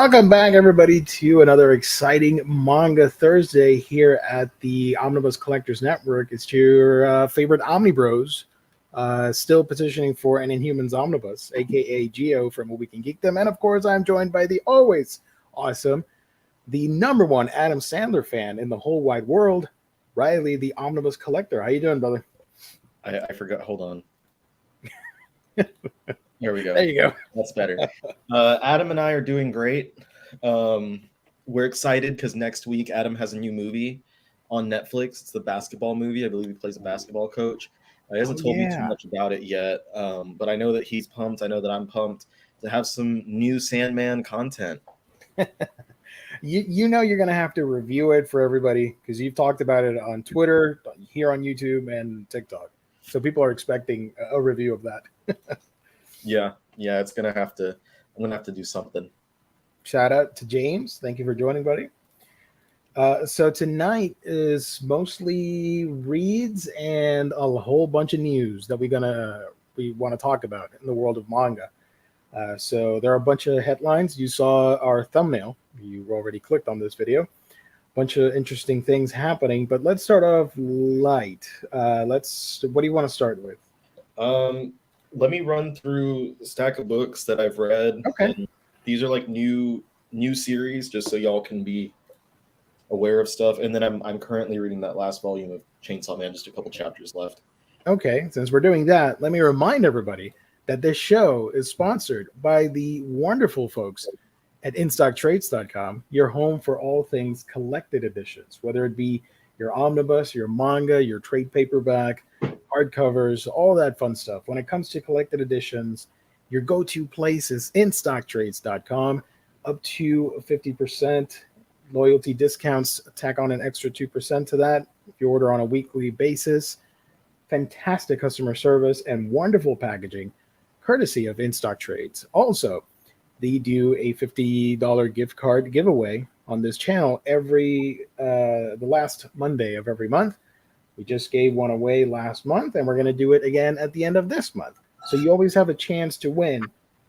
Welcome back, everybody, to another exciting Manga Thursday here at the Omnibus Collectors Network. It's your favorite Omnibros, still petitioning for an Inhumans Omnibus, aka Geo from A Week in Geekdom. And of course, I'm joined by the always awesome, the number one Adam Sandler fan in the whole wide world, Riley, the Omnibus Collector. How you doing, brother? I forgot. Hold on. There we go. There you go. That's better. Adam and I are doing great. We're excited because next week Adam has a new movie on Netflix. It's the basketball movie. I believe he plays a basketball coach. He hasn't told me too much about it yet, but I know that he's pumped. I know that I'm pumped to have some new Sandman content. You know you're going to have to review it for everybody because you've talked about it on Twitter, here on YouTube, and TikTok. So people are expecting a review of that. Yeah, it's gonna have to. I'm gonna have to do something. Shout out to James. Thank you for joining, buddy. So tonight is mostly reads and a whole bunch of news that we want to talk about in the world of manga. So there are a bunch of headlines. You saw our thumbnail. You already clicked on this video. Bunch of interesting things happening, but let's start off light. What do you want to start with? Let me run through a stack of books that I've read. Okay. And these are like new series, just so y'all can be aware of stuff. And then I'm currently reading that last volume of Chainsaw Man, just a couple chapters left. Okay, since we're doing that, let me remind everybody that this show is sponsored by the wonderful folks at InStockTrades.com, your home for all things collected editions, whether it be your omnibus, your manga, your trade paperback, hardcovers, all that fun stuff. When it comes to collected editions, your go-to place is InStockTrades.com, up to 50% loyalty discounts. Tack on an extra 2% to that if you order on a weekly basis. Fantastic customer service and wonderful packaging, courtesy of InStock Trades. Also, they do a $50 gift card giveaway on this channel every the last Monday of every month. We just gave one away last month, and we're going to do it again at the end of this month. So you always have a chance to win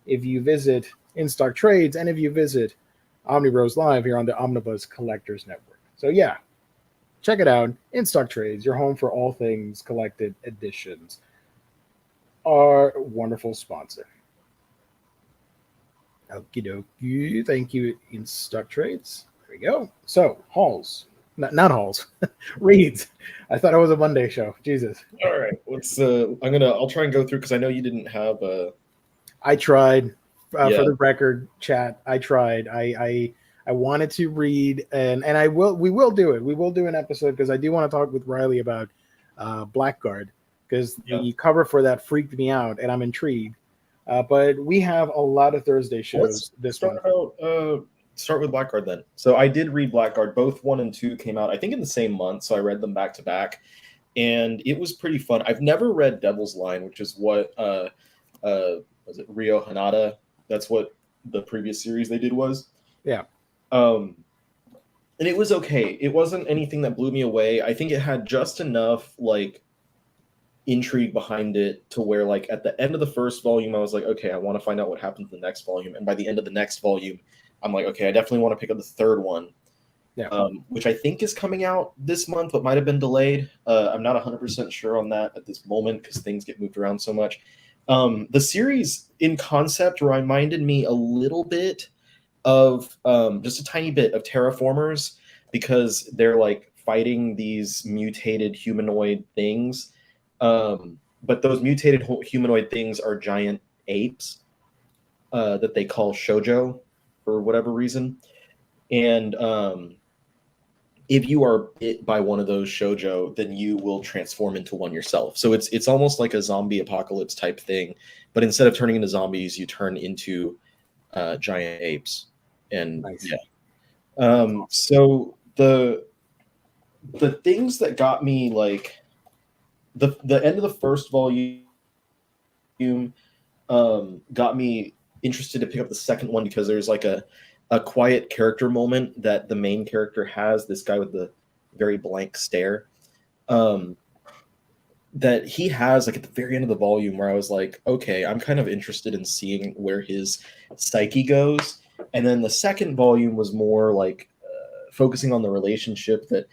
if you visit InStock Trades and if you visit Omnibros Live here on the Omnibus Collectors Network. So yeah, check it out. InStock Trades, your home for all things collected editions. Our wonderful sponsor. Okie dokie. Thank you, InStock Trades. There we go. So, hauls. Not hauls. Reads. I thought it was a Monday show. Jesus. All right. Let's I'll try and go through because I know you didn't have I tried. For the record, chat. I tried. I wanted to read and we will do it. We will do an episode because I do want to talk with Riley about Blackguard because the cover for that freaked me out and I'm intrigued. But we have a lot of Thursday shows this month. Start with Blackguard then. So I did read Blackguard. Both 1 and 2 came out, I think, in the same month. So I read them back to back, and it was pretty fun. I've never read Devil's Line, which is what was it Rio Hanada? That's what the previous series they did was. Yeah. And it was okay. It wasn't anything that blew me away. I think it had just enough like intrigue behind it to where like at the end of the first volume I was like, okay, I want to find out what happens in the next volume, and by the end of the next volume I'm like, okay, I definitely want to pick up the third one, which I think is coming out this month but might have been delayed. I'm not 100% sure on that at this moment because things get moved around so much. The series in concept reminded me a little bit of just a tiny bit of Terraformers because they're like fighting these mutated humanoid things. But those mutated humanoid things are giant apes that they call shoujo for whatever reason. And if you are bit by one of those shoujo, then you will transform into one yourself. So it's almost like a zombie apocalypse type thing. But instead of turning into zombies, you turn into giant apes. And nice. So the things that got me like the end of the first volume got me interested to pick up the second one because there's like a quiet character moment that the main character has, this guy with the very blank stare, that he has like at the very end of the volume where I was like, okay, I'm kind of interested in seeing where his psyche goes. And then the second volume was more like focusing on the relationship that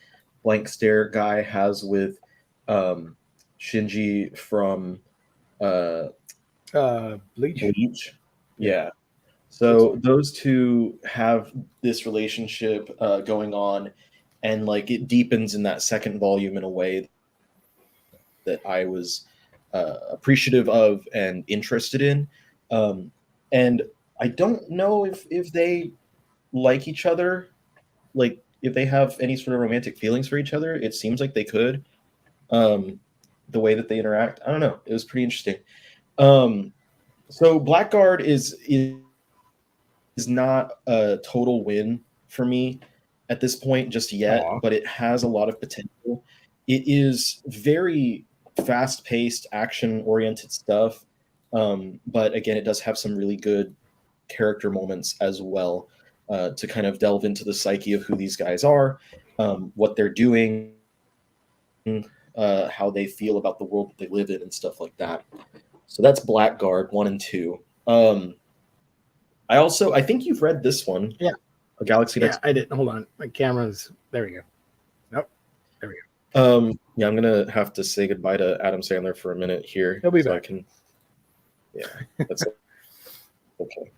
Blank Stare guy has with Shinji from uh, Bleach. Bleach. Yeah. Yeah. So those two have this relationship going on, and like it deepens in that second volume in a way that I was appreciative of and interested in. And I don't know if they like each other, like if they have any sort of romantic feelings for each other. It seems like they could. Um, the way that they interact, I don't know. It was pretty interesting. Um, so Blackguard is not a total win for me at this point just yet, Aw. but it has a lot of potential. It is very fast paced, action oriented stuff. But again, it does have some really good character moments as well to kind of delve into the psyche of who these guys are, what they're doing, how they feel about the world that they live in, and stuff like that. So that's Blackguard 1 and 2. I think you've read this one, Yeah. A Galaxy Yeah, Next. I did. Hold on. My camera's there. We go. Nope. There we go. Yeah, I'm gonna have to say goodbye to Adam Sandler for a minute here. He'll be so back. I can. Yeah, that's okay.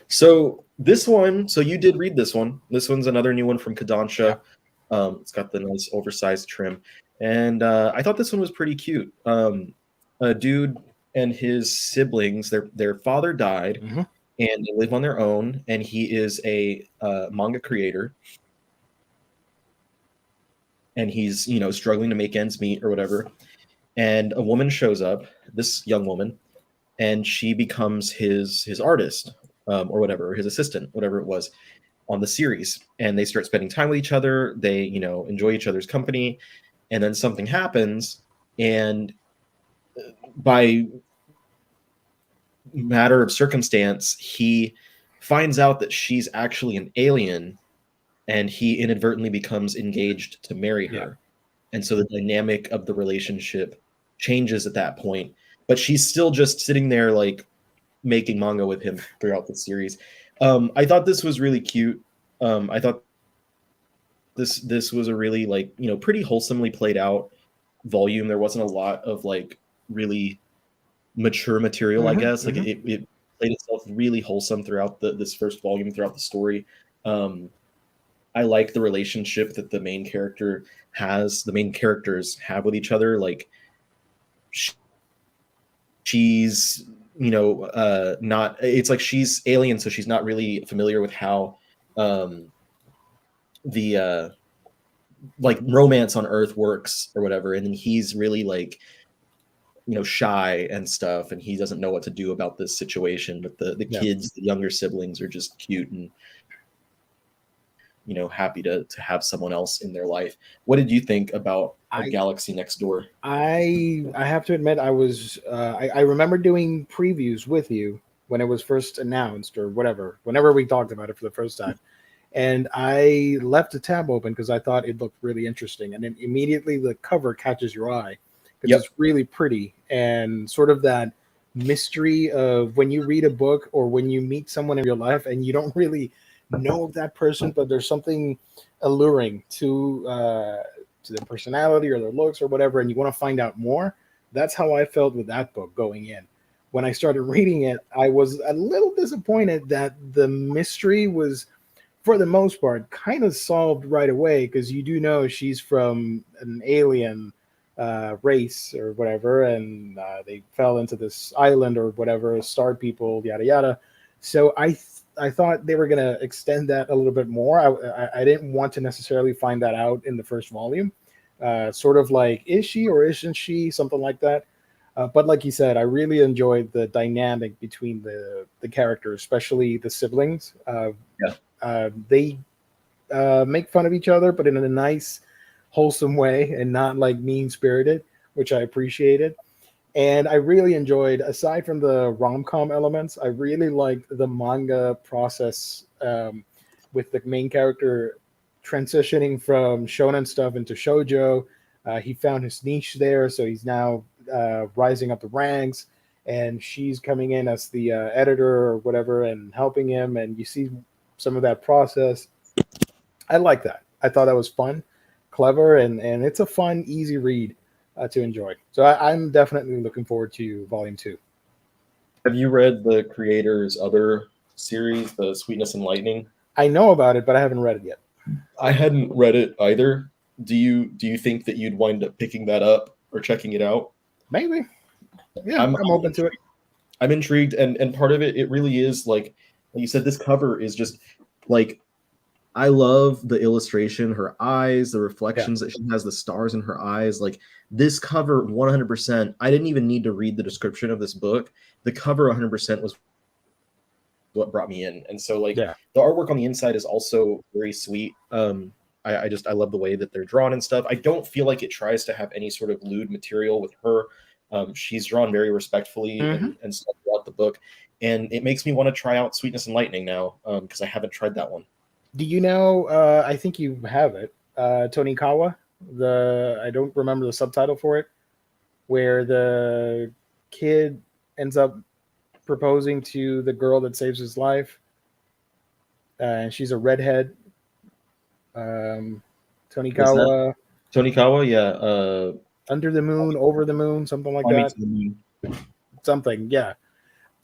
So this one, so you did read this one. This one's another new one from Kodansha. It's got the nice oversized trim, and I thought this one was pretty cute. A dude and his siblings, their father died, Mm-hmm. and they live on their own. And he is a manga creator, and he's struggling to make ends meet or whatever. And a woman shows up, this young woman, and she becomes his artist, or whatever, or his assistant, whatever it was, on the series. And they start spending time with each other. They enjoy each other's company, and then something happens, and by matter of circumstance, he finds out that she's actually an alien, and he inadvertently becomes engaged to marry her. Yeah. And so the dynamic of the relationship changes at that point. But she's still just sitting there, like, making manga with him throughout the series. I thought this was really cute. I thought this was a really, like, pretty wholesomely played out volume. There wasn't a lot of, like, really mature material, I guess. Like, it played itself really wholesome throughout this first volume, throughout the story. I like the relationship that the main characters have with each other. Like, she's not, it's like she's alien, so she's not really familiar with how the like romance on Earth works or whatever. And then he's really, like, shy and stuff, and he doesn't know what to do about this situation. But the kids, the younger siblings, are just cute and happy to have someone else in their life. What did you think about A Galaxy Next Door? I have to admit, I was I remember doing previews with you when it was first announced or whatever, whenever we talked about it for the first time. And I left the tab open because I thought it looked really interesting. And then immediately the cover catches your eye because it's really pretty, and sort of that mystery of when you read a book or when you meet someone in real life and you don't really know that person, but there's something alluring to their personality or their looks or whatever, and you want to find out more. That's how I felt with that book going in. When I started reading it, I was a little disappointed that the mystery was, for the most part, kind of solved right away, because you do know she's from an alien race or whatever, and they fell into this island or whatever, star people, yada yada. So I thought they were going to extend that a little bit more. I didn't want to necessarily find that out in the first volume. Sort of like, is she or isn't she? Something like that. But like you said, I really enjoyed the dynamic between the characters, especially the siblings. They make fun of each other, but in a nice, wholesome way, and not like mean-spirited, which I appreciated. And I really enjoyed, aside from the rom-com elements, I really liked the manga process with the main character transitioning from shonen stuff into shoujo. He found his niche there, so he's now rising up the ranks, and she's coming in as the editor or whatever and helping him. And you see some of that process. I like that. I thought that was fun, clever, and it's a fun, easy read to enjoy. So I'm definitely looking forward to Volume 2. Have you read the creator's other series, The Sweetness and Lightning? I know about it, but I haven't read it yet. I hadn't read it either. Do you think that you'd wind up picking that up or checking it out? Maybe. Yeah, I'm open to it. I'm intrigued, and part of it really is like you said, this cover is just like, I love the illustration, her eyes, the reflections that she has, the stars in her eyes. Like, this cover 100%, I didn't even need to read the description of this book. The cover 100% was what brought me in. And so like the artwork on the inside is also very sweet. I love the way that they're drawn and stuff. I don't feel like it tries to have any sort of lewd material with her. She's drawn very respectfully and stuff throughout the book. And it makes me want to try out Sweetness and Lightning now, because I haven't tried that one. Do you know, I think you have it, Tonikawa, I don't remember the subtitle for it, where the kid ends up proposing to the girl that saves his life, and she's a redhead. Tonikawa, yeah. Under the Moon, Over the Moon, something like that. Something, yeah.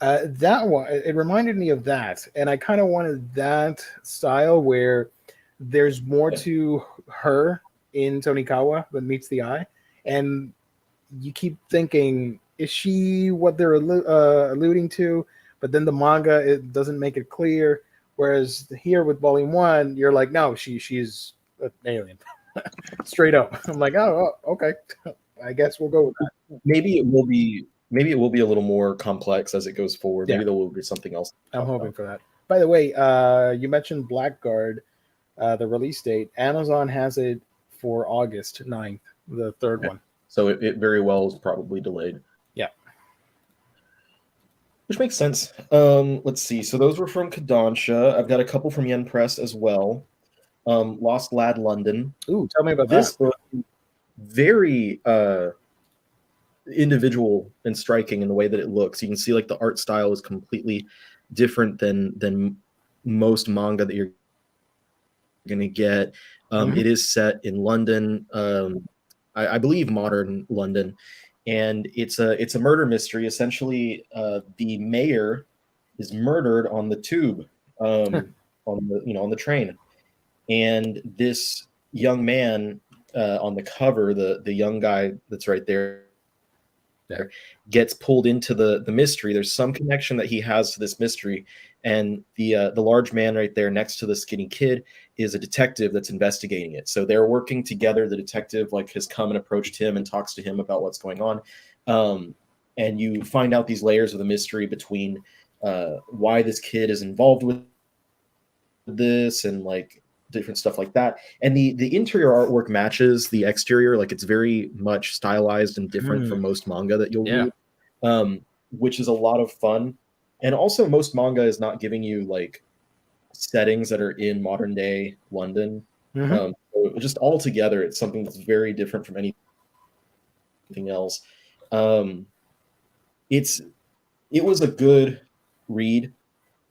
That one, it reminded me of that, and I kind of wanted that style where there's more to her in Tonikawa than meets the eye, and you keep thinking, is she what they're alluding to? But then the manga, it doesn't make it clear. Whereas here with Volume 1, you're like, no, she's an alien, straight up. I'm like, oh, okay, I guess we'll go with that. Maybe it will be a little more complex as it goes forward. Maybe there will be something else. I'm hoping for that. By the way, you mentioned Blackguard, the release date. Amazon has it for August 9th, the third one. So it very well is probably delayed. Yeah. Which makes sense. Let's see. So those were from Kodansha. I've got a couple from Yen Press as well. Lost Lad London. Ooh, tell me about this that. book. Very individual and striking in the way that it looks. You can see like the art style is completely different than most manga that you're going to get. It is set in London, I believe modern London, and it's a murder mystery. Essentially, the mayor is murdered on the tube, on the train, and this young man on the cover, the young guy that's right there, gets pulled into the mystery. There's some connection that he has to this mystery, and the large man right there next to the skinny kid is a detective that's investigating it. So they're working together. The detective has come and approached him and talks to him about what's going on, and you find out these layers of the mystery between why this kid is involved with this and different stuff like that. And the interior artwork matches the exterior. It's very much stylized and different from most manga that you'll read, which is a lot of fun. And also most manga is not giving you settings that are in modern day London. So just all together, it's something that's very different from anything else. It was a good read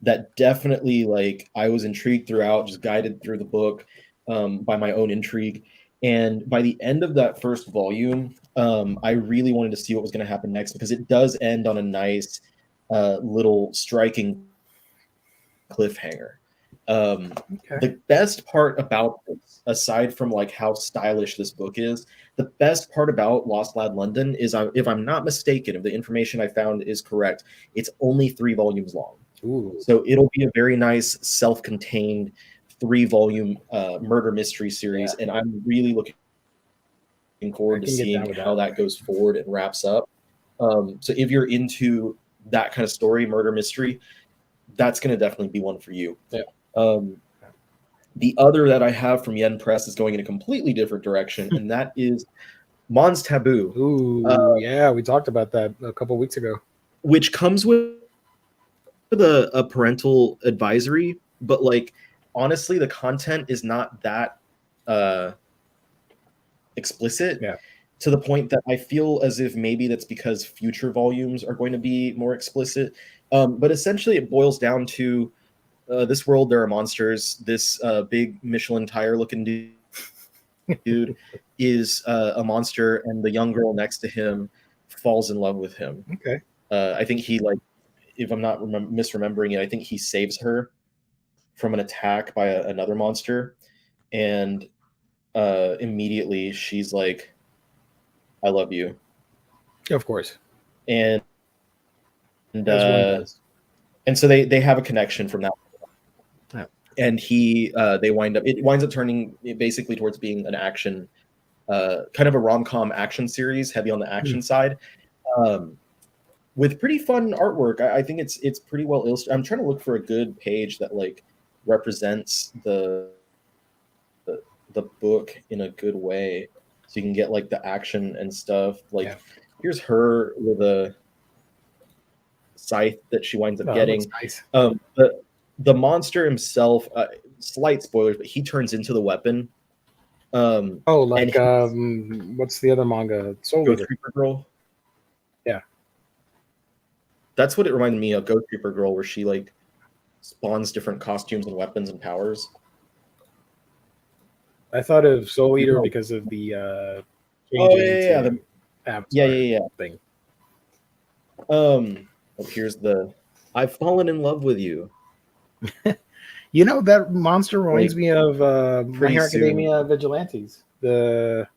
that definitely I was intrigued throughout, just guided through the book by my own intrigue. And by the end of that first volume, I really wanted to see what was going to happen next, because it does end on a nice little striking cliffhanger. The best part about this, aside from how stylish this book is, the best part about Lost Lad London is, if I'm not mistaken, if the information I found is correct, it's only 3 volumes long. Ooh. So it'll be a very nice self-contained 3-volume murder mystery series, and I'm really looking forward to seeing how that goes forward and wraps up. So if you're into that kind of story, murder mystery, that's going to definitely be one for you. The other that I have from Yen Press is going in a completely different direction, and that is MonsTaboo. Ooh, we talked about that a couple weeks ago. Which comes with a parental advisory, but honestly, the content is not that explicit to the point that I feel as if maybe that's because future volumes are going to be more explicit. But essentially, it boils down to this world there are monsters. This big Michelin tire looking dude is a monster, and the young girl next to him falls in love with him. Okay. I think he like, if I'm not misremembering it, I think he saves her from an attack by another monster, and immediately she's like, "I love you," Of course. and As one does. and so they have a connection from that. Yeah. And it winds up turning basically towards being an action, kind of a rom-com action series, heavy on the action side, with pretty fun artwork. I think it's pretty well illustrated. I'm trying to look for a good page that like represents the book in a good way, so you can get like the action and stuff. Like, here's her with a scythe that she winds up getting. Nice. The monster himself, slight spoilers, but he turns into the weapon. What's the other manga? Soul Ghost Eater. Reaper Girl. Yeah, that's what it reminded me of. Ghost Reaper Girl, where she like spawns different costumes and weapons and powers. I thought of Soul Eater because of the thing. Here's the I've fallen in love with you. You know, that monster reminds me of My Hero Academia Vigilantes. The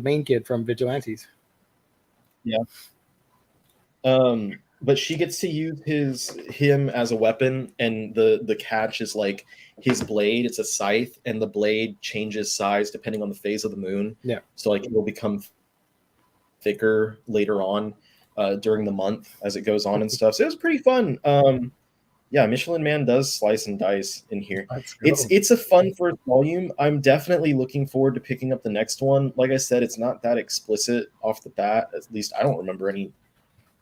main kid from Vigilantes. Yeah. But she gets to use him as a weapon, and the catch is like his blade. It's a scythe, and the blade changes size depending on the phase of the moon. Yeah. So like it will become thicker later on during the month as it goes on and stuff. So it was pretty fun. Yeah, Michelin Man does slice and dice in here. It's a fun first volume. I'm definitely looking forward to picking up the next one. Like I said, it's not that explicit off the bat. At least I don't remember any,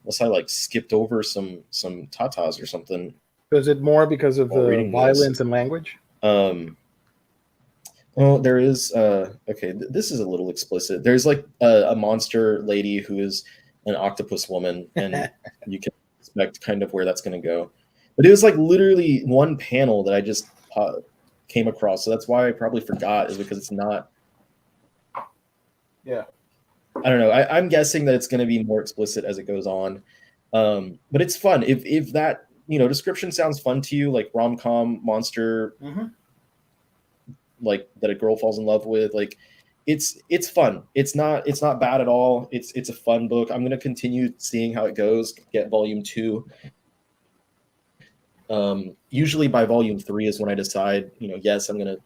unless I like skipped over some tatas or something. Is it more because of the violence and language? Well, there is okay, this is a little explicit. There's like a monster lady who is an octopus woman, and you can expect kind of where that's going to go. But it was like literally one panel that I just came across, so that's why I probably forgot, is because it's not. Yeah. I don't know. I'm guessing that it's going to be more explicit as it goes on, but it's fun. If that description sounds fun to you, like rom-com monster, like that a girl falls in love with, like it's fun. It's not bad at all. It's a fun book. I'm going to continue seeing how it goes. Get volume 2. Usually by volume 3 is when I decide, yes, I'm going to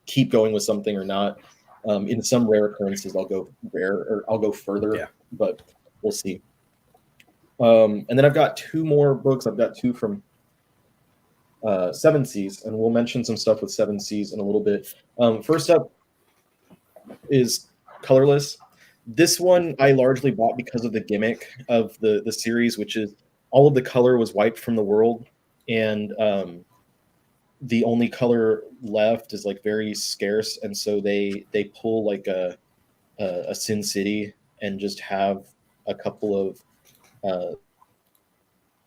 keep going with something or not. In some rare occurrences, I'll go rare or I'll go further, but we'll see. And then I've got 2 more books. I've got 2 from 7 Seas, and we'll mention some stuff with 7 Seas in a little bit. First up is Colorless. This one I largely bought because of the gimmick of the series, which is all of the color was wiped from the world, and the only color left is like very scarce, and so they pull like a Sin City and just have a couple of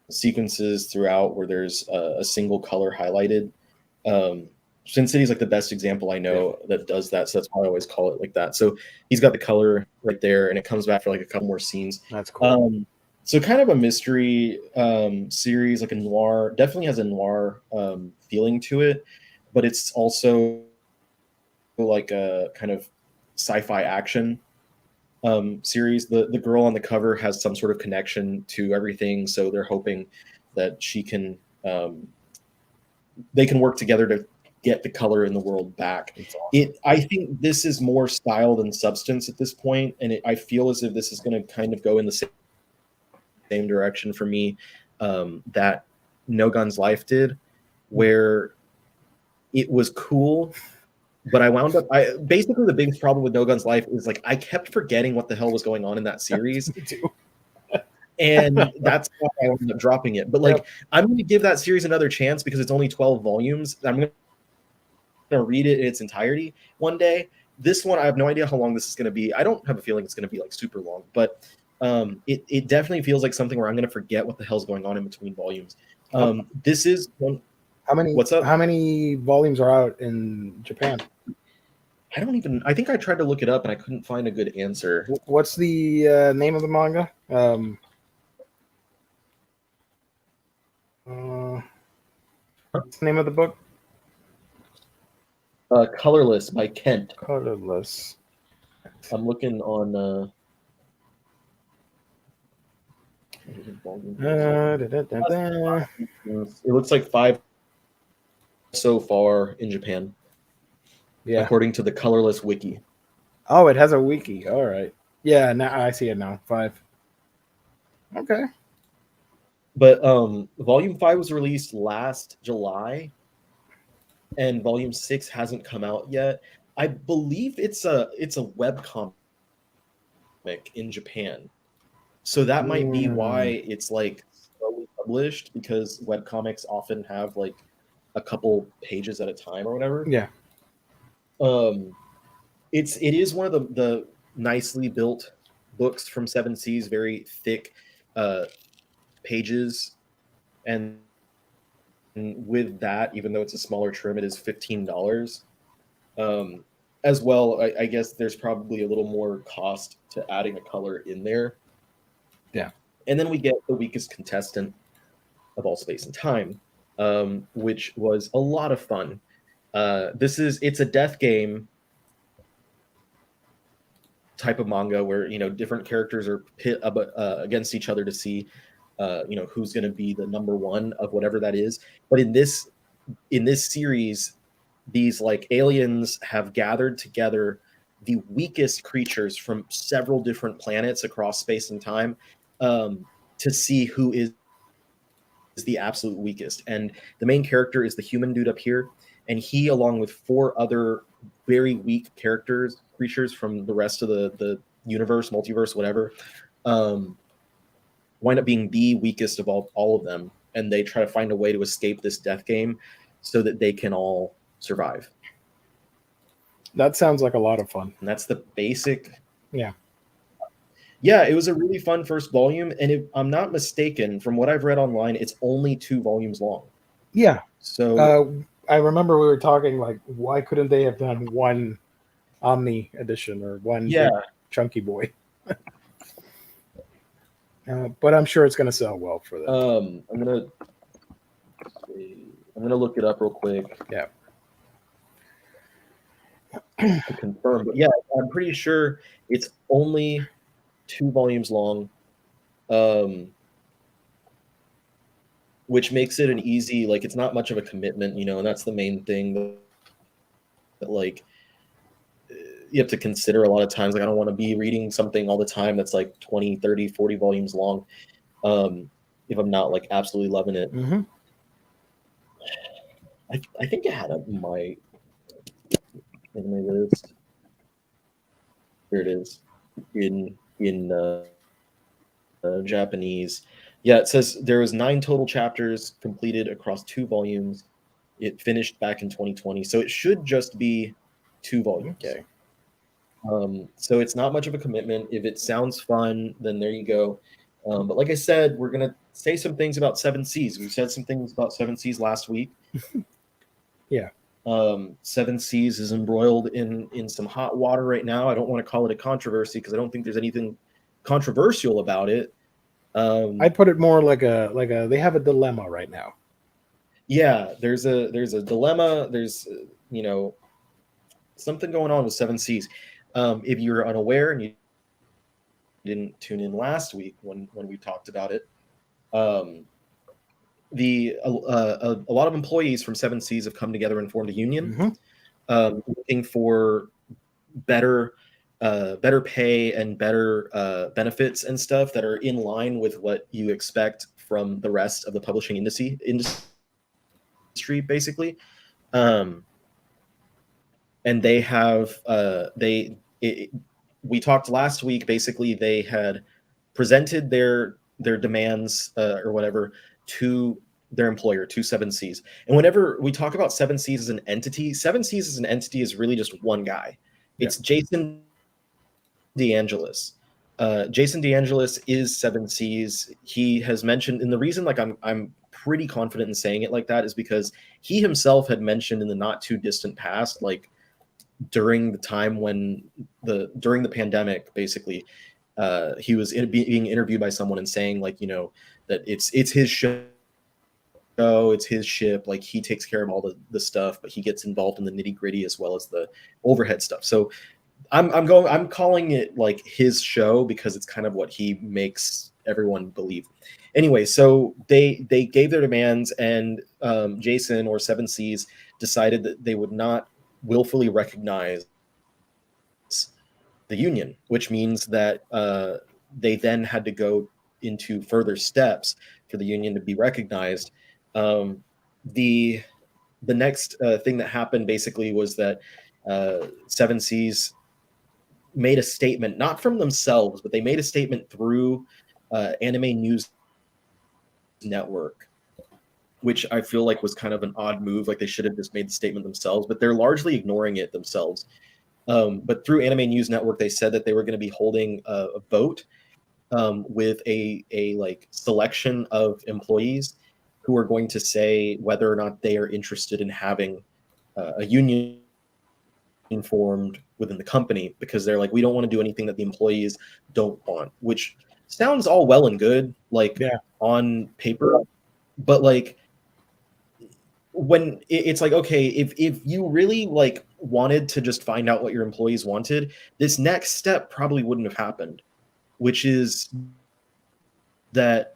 sequences throughout where there's a single color highlighted. Sin City is like the best example I know that does that, so that's why I always call it like that. So he's got the color right there, and it comes back for like a couple more scenes. That's cool. So kind of a mystery series, like a noir, definitely has a noir feeling to it, but it's also like a kind of sci-fi action series. The girl on the cover has some sort of connection to everything, so they're hoping that she can they can work together to get the color in the world back. Awesome. I think this is more style than substance at this point, and I feel as if this is going to kind of go in the same direction for me that No Gun's Life did, where it was cool, but I wound up basically the biggest problem with No Gun's Life is like I kept forgetting what the hell was going on in that series. Me too. And that's why I ended up dropping it. But like I'm going to give that series another chance because it's only 12 volumes. I'm going to read it in its entirety one day. This one, I have no idea how long this is going to be. I don't have a feeling it's going to be like super long, but it definitely feels like something where I'm going to forget what the hell's going on in between volumes. This is one. How many? What's up? How many volumes are out in Japan? I think I tried to look it up and I couldn't find a good answer. What's the name of the manga? What's the name of the book? Colorless by Kent. Colorless. I'm looking on. It looks like 5 so far in Japan, according to the Colorless wiki. Oh, it has a wiki. All right. Yeah, now I see it now. 5. Okay. But Volume 5 was released last July, and Volume 6 hasn't come out yet. I believe it's a webcomic in Japan. So that might be why it's like slowly published, because webcomics often have like a couple pages at a time or whatever. Yeah. It is one of the nicely built books from Seven Seas, very thick pages, and with that, even though it's a smaller trim, it is $15. As well, I guess there's probably a little more cost to adding a color in there. Yeah. And then we get the weakest contestant of all space and time, which was a lot of fun. It's a death game type of manga where, you know, different characters are pit against each other to see, you know, who's going to be the number one of whatever that is. But in this series, these like aliens have gathered together the weakest creatures from several different planets across space and time, to see who is the absolute weakest. And the main character is the human dude up here, and he, along with 4 other very weak creatures from the rest of the universe, multiverse, whatever, wind up being the weakest of all of them, and they try to find a way to escape this death game so that they can all survive. That sounds like a lot of fun. And that's the basic. Yeah, it was a really fun first volume, and if I'm not mistaken, from what I've read online, it's only 2 volumes long. Yeah. So I remember we were talking like, why couldn't they have done one Omni edition or one big chunky boy? But I'm sure it's going to sell well for them. I'm gonna look it up real quick. Yeah. To confirm, but yeah, I'm pretty sure it's only 2 volumes long, which makes it an easy, like, it's not much of a commitment, you know, and that's the main thing that like you have to consider a lot of times. Like, I don't want to be reading something all the time that's like 20, 30, 40 volumes long, if I'm not like absolutely loving it. Mm-hmm. I think it had in my list. Here it is in Japanese. Yeah, it says there was 9 total chapters completed across 2 volumes. It finished back in 2020, so it should just be 2 volumes. Okay. So it's not much of a commitment. If it sounds fun, then there you go. But like I said, we're gonna say some things about Seven Seas. We said some things about Seven Seas last week. Yeah. Seven Seas is embroiled in some hot water right now. I don't want to call it a controversy because I don't think there's anything controversial about it. I'd put it more like a they have a dilemma right now. Yeah, there's a dilemma. There's you know, something going on with Seven Seas. If you're unaware and you didn't tune in last week when we talked about it, a lot of employees from Seven Seas have come together and formed a union, looking for better pay and better benefits and stuff that are in line with what you expect from the rest of the publishing industry, basically. And they have we talked last week. Basically, they had presented their demands or whatever to their employer, to Seven Seas. And whenever we talk about Seven Seas as an entity, Seven Seas as an entity is really just one guy. It's Jason DeAngelis. Jason DeAngelis is Seven Seas. He has mentioned, and the reason, like, I'm pretty confident in saying it like that is because he himself had mentioned in the not too distant past, like during the time when during the pandemic, basically, he was being interviewed by someone and saying like, you know, that it's his show, it's his ship, like he takes care of all the stuff, but he gets involved in the nitty gritty as well as the overhead stuff. So I'm calling it like his show because it's kind of what he makes everyone believe. Anyway, so they gave their demands, and Jason or Seven Seas decided that they would not willfully recognize the union, which means that they then had to go into further steps for the union to be recognized. The next thing that happened basically was that Seven Seas made a statement, not from themselves, but they made a statement through Anime News Network, which I feel like was kind of an odd move. Like they should have just made the statement themselves, but they're largely ignoring it themselves. But through Anime News Network, they said that they were going to be holding a vote with a like selection of employees who are going to say whether or not they are interested in having a union formed within the company, because they're like, we don't want to do anything that the employees don't want, which sounds all well and good, like on paper, but like when it's like, okay, if you really like wanted to just find out what your employees wanted, this next step probably wouldn't have happened, which is that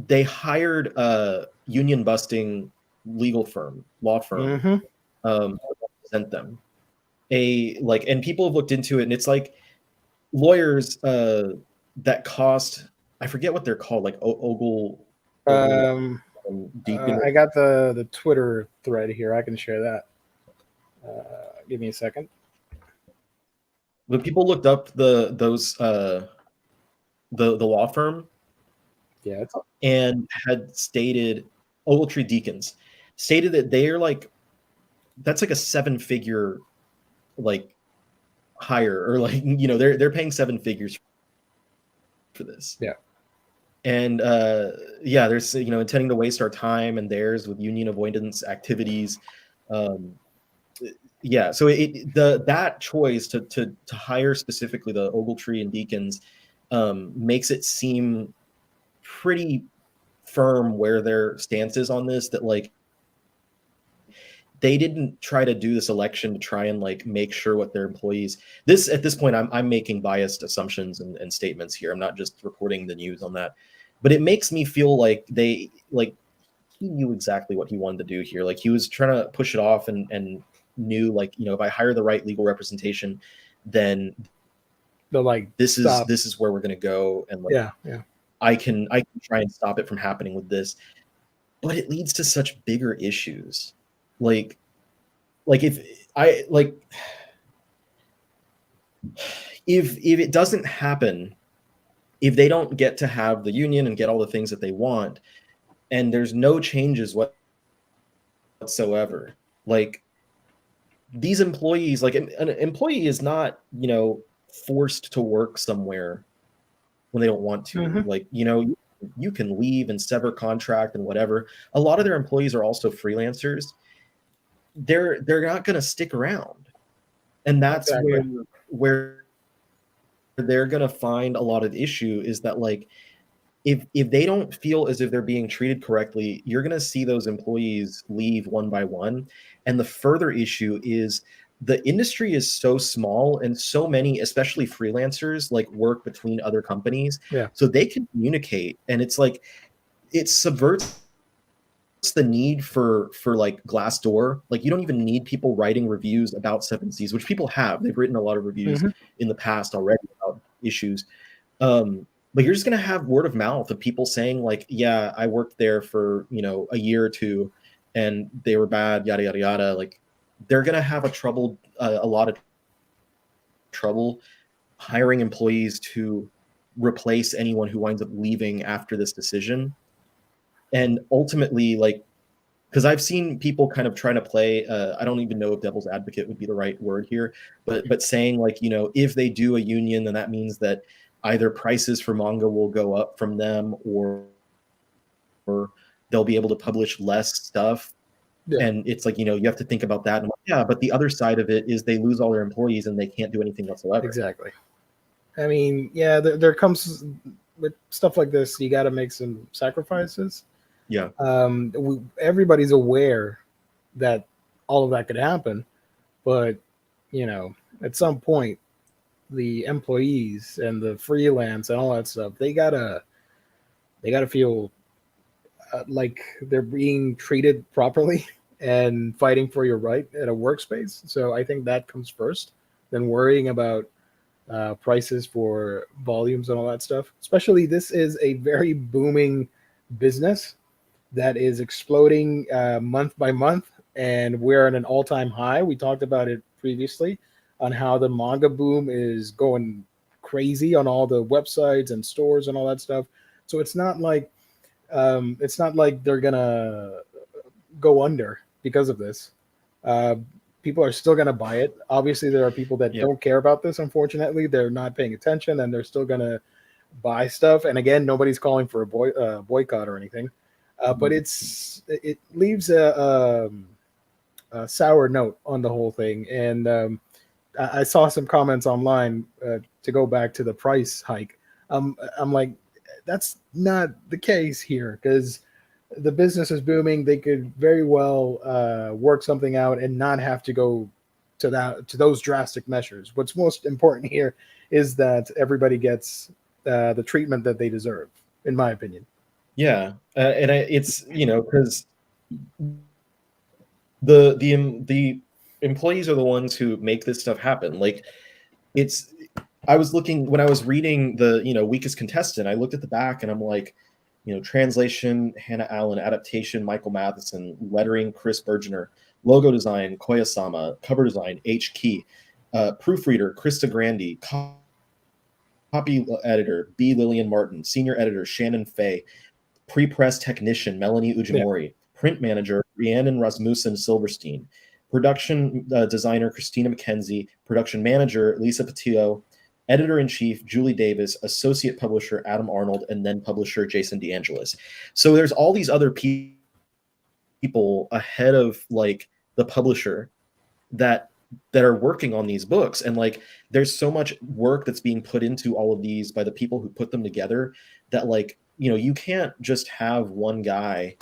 they hired a union busting law firm to represent them. And people have looked into it, and it's like lawyers that cost, I forget what they're called, like Ogle. I got the Twitter thread here. I can share that. Give me a second. When people looked up the law firm, and had stated Ogletree Deacons stated that they're like, that's like a 7-figure like hire, or like, you know, they're paying 7 figures for this. And there's, you know, intending to waste our time and theirs with union avoidance activities. So that choice to hire specifically the Ogletree and Deacons makes it seem pretty firm where their stance is on this, that like they didn't try to do this election to try and like make sure what their employees, at this point I'm making biased assumptions and statements here. I'm not just reporting the news on that, but it makes me feel like he knew exactly what he wanted to do here. Like he was trying to push it off and knew, like, you know, if I hire the right legal representation, then this is where we're going to go. And like, I can try and stop it from happening with this, but it leads to such bigger issues. Like if it doesn't happen, if they don't get to have the union and get all the things that they want, and there's no changes whatsoever, like these employees, like an employee is not, you know, forced to work somewhere when they don't want to. Like, you know, you can leave and sever contract and whatever. A lot of their employees are also freelancers. They're not going to stick around, and that's where they're going to find a lot of issue, is that like if they don't feel as if they're being treated correctly, you're going to see those employees leave one by one. And the further issue is the industry is so small, and so many, especially freelancers, like work between other companies, so they can communicate, and it's like it subverts the need for like Glassdoor. Like you don't even need people writing reviews about Seven Seas, which people have. They've written a lot of reviews in the past already about issues. But you're just going to have word of mouth of people saying like, yeah, I worked there for, you know, a year or two and they were bad, yada, yada, yada. Like they're going to have a lot of trouble hiring employees to replace anyone who winds up leaving after this decision. And ultimately, like, because I've seen people kind of trying to play, I don't even know if devil's advocate would be the right word here, but saying like, you know, if they do a union, then that means that either prices for manga will go up from them, or they'll be able to publish less stuff. Yeah. And it's like, you know, you have to think about that. And yeah, but the other side of it is they lose all their employees and they can't do anything whatsoever. Exactly. I mean, yeah, there comes with stuff like this, you got to make some sacrifices. Yeah. Everybody's aware that all of that could happen, but you know, at some point, the employees and the freelance and all that stuff, they gotta feel like they're being treated properly and fighting for your right at a workspace. So I think that comes first, than worrying about prices for volumes and all that stuff. Especially, this is a very booming business that is exploding month by month, and we're at an all-time high. We talked about it previously on how the manga boom is going crazy on all the websites and stores and all that stuff. So it's not like they're gonna go under because of this. People are still gonna buy it. Obviously, there are people that don't care about this. Unfortunately, they're not paying attention, and they're still gonna buy stuff. And again, nobody's calling for a boycott or anything, but it leaves a sour note on the whole thing. And I saw some comments online to go back to the price hike. I'm like, that's not the case here, because the business is booming. They could very well work something out and not have to go to those drastic measures. What's most important here is that everybody gets the treatment that they deserve, in my opinion. Yeah, and it's, you know, because the employees are the ones who make this stuff happen. Like, it's, I was looking when I was reading the, you know, weakest contestant, I looked at the back and I'm like, you know, translation Hannah Allen, adaptation Michael Matheson, lettering Chris Bergener, logo design Koyasama, cover design H Key, proofreader Krista Grandi, copy editor B Lillian Martin, senior editor Shannon Fay, pre-press technician Melanie Ujimori, print manager Rhiannon Rasmussen Silverstein, production designer Christina McKenzie, production manager Lisa Patillo, editor-in-chief Julie Davis, associate publisher Adam Arnold, and then publisher Jason DeAngelis. So there's all these other people ahead of like the publisher that are working on these books, and like there's so much work that's being put into all of these by the people who put them together that, like, you know, you can't just have one guy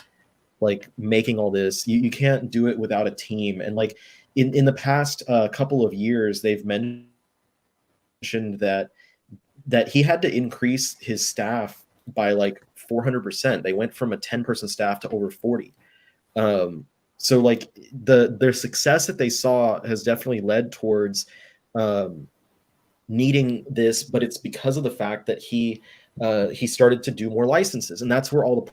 like making all this. You can't do it without a team. And like in the past couple of years, they've mentioned that he had to increase his staff by like 400%. They went from a 10-person staff to over 40. So like their success that they saw has definitely led towards needing this, but it's because of the fact that he started to do more licenses, and that's where all the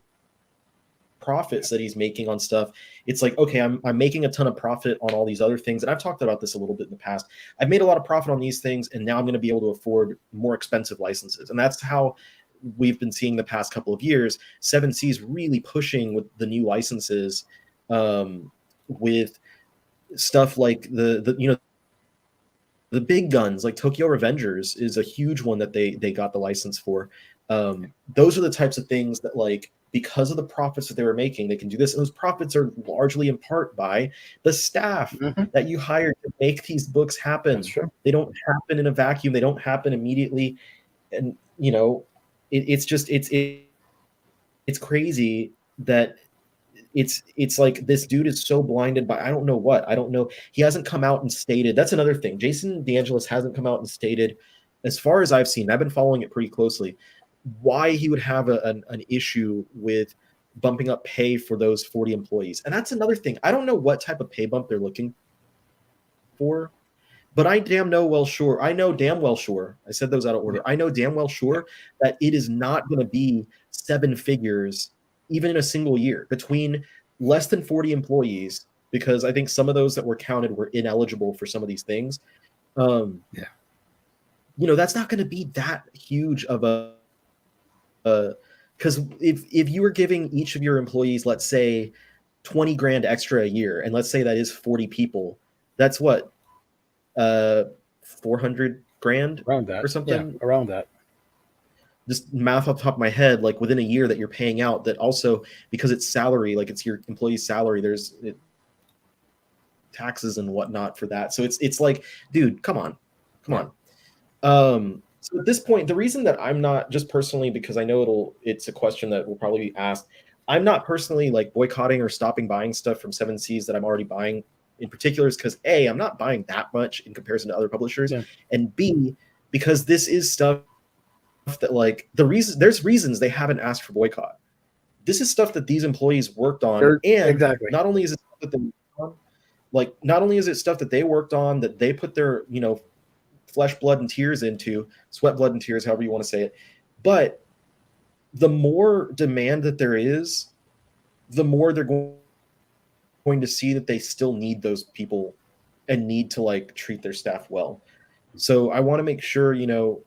profits that he's making on stuff. It's like, okay, I'm making a ton of profit on all these other things, and I've talked about this a little bit in the past. I've made a lot of profit on these things, and now I'm going to be able to afford more expensive licenses, and that's how we've been seeing the past couple of years. 7C's really pushing with the new licenses, with stuff like the you know, the big guns like Tokyo Revengers is a huge one that they got the license for. Those are the types of things that, like, because of the profits that they were making, they can do this. And those profits are largely in part by the staff that you hired to make these books happen. They don't happen in a vacuum. They don't happen immediately. And, you know, it's crazy that it's like this dude is so blinded by I don't know what. I don't know. He hasn't come out and stated. That's another thing. Jason DeAngelis hasn't come out and stated, as far as I've seen, I've been following it pretty closely, why he would have an issue with bumping up pay for those 40 employees. And that's another thing. I don't know what type of pay bump they're looking for, but I know damn well sure, I said those out of order. I know damn well sure that it is not going to be 7 figures, even in a single year, between less than 40 employees, because I think some of those that were counted were ineligible for some of these things. You know, that's not going to be that huge of a, because if you were giving each of your employees, let's say 20 grand extra a year, and let's say that is 40 people, that's what, 400 grand around that, or something. around that. just math off the top of my head, like within a year that you're paying out, that also because it's salary, like it's your employee's salary, there's taxes and whatnot for that. So it's like, dude, come on. So at this point, the reason that I'm not, just personally, because I know it's a question that will probably be asked, I'm not personally like boycotting or stopping buying stuff from Seven Seas that I'm already buying in particular, is because A, I'm not buying that much in comparison to other publishers, and B, because this is stuff that, like, there's reasons they haven't asked for boycott. This is stuff that these employees worked on, and not only is it stuff that not only is it stuff that they worked on, that they put their, flesh, blood, and tears into, sweat, blood, and tears, however you want to say it, but the more demand that there is, the more they're going to see that they still need those people and need to like treat their staff well. So I want to make sure, I know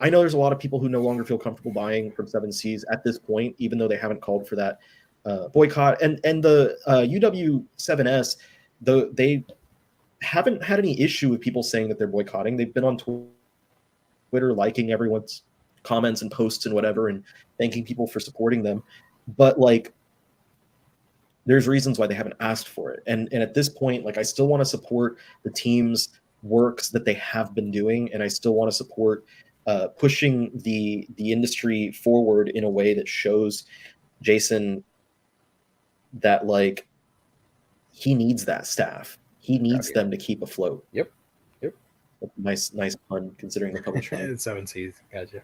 there's a lot of people who no longer feel comfortable buying from Seven Seas at this point, even though they haven't called for that boycott. And the UW7S, they haven't had any issue with people saying that they're boycotting. They've been on Twitter liking everyone's comments and posts and whatever, and thanking people for supporting them. But like, there's reasons why they haven't asked for it. And at this point, like, I still want to support the team's works that they have been doing, and I still want to support pushing the industry forward in a way that shows Jason that, like, he needs that staff. He needs them to keep afloat. Yep. Nice pun considering the publisher. Seven Seas. Gotcha.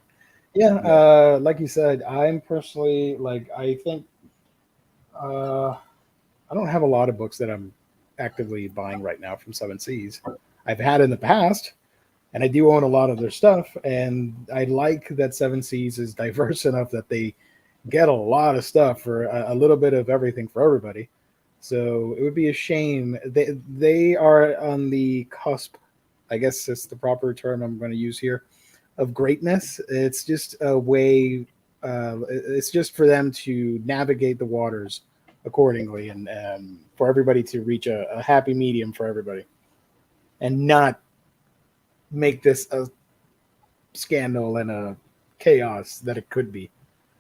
Yeah. Like you said, I'm personally, like, I think I don't have a lot of books that I'm actively buying right now from Seven Seas. I've had in the past, and I do own a lot of their stuff. And I like that Seven Seas is diverse enough that they get a lot of stuff for a little bit of everything for everybody. So it would be a shame. They are on the cusp, I guess it's the proper term I'm going to use here, of greatness. It's just a way, it's just for them to navigate the waters accordingly, and for everybody to reach a happy medium for everybody, and not make this a scandal and a chaos that it could be.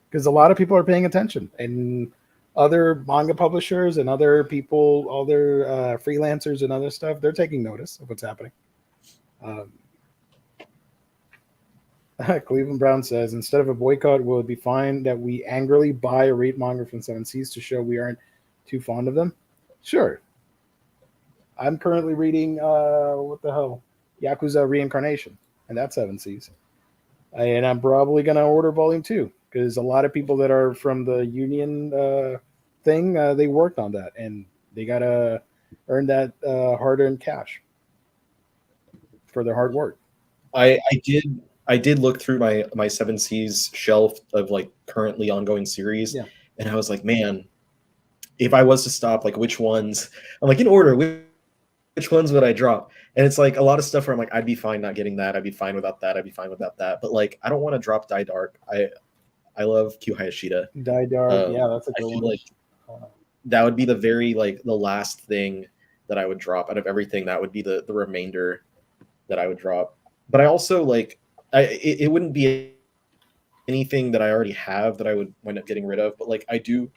Because a lot of people are paying attention, and other manga publishers and other people, other freelancers and other stuff, they're taking notice of what's happening. Cleveland Brown says, instead of a boycott, will it be fine that we angrily buy or read manga from Seven Seas to show we aren't too fond of them? Sure. I'm currently reading, what the hell? Yakuza Reincarnation, and that's Seven Seas. And I'm probably going to order Volume 2, because a lot of people that are from the union thing, they worked on that, and they got to earn that hard-earned cash for their hard work. I did look through my Seven Seas shelf of like currently ongoing series, and I was like, man, if I was to stop, like, which ones? I'm like, in order, which ones would I drop? And it's like a lot of stuff where I'm like, I'd be fine not getting that. I'd be fine without that. I'd be fine without that. But like, I don't want to drop Die Dark. I love Q Hayashida. Die Dark, yeah, that's a good one. Like that would be the very, like, the last thing that I would drop out of everything. That would be the remainder that I would drop. But I also, like, it wouldn't be anything that I already have that I would wind up getting rid of. But like, I do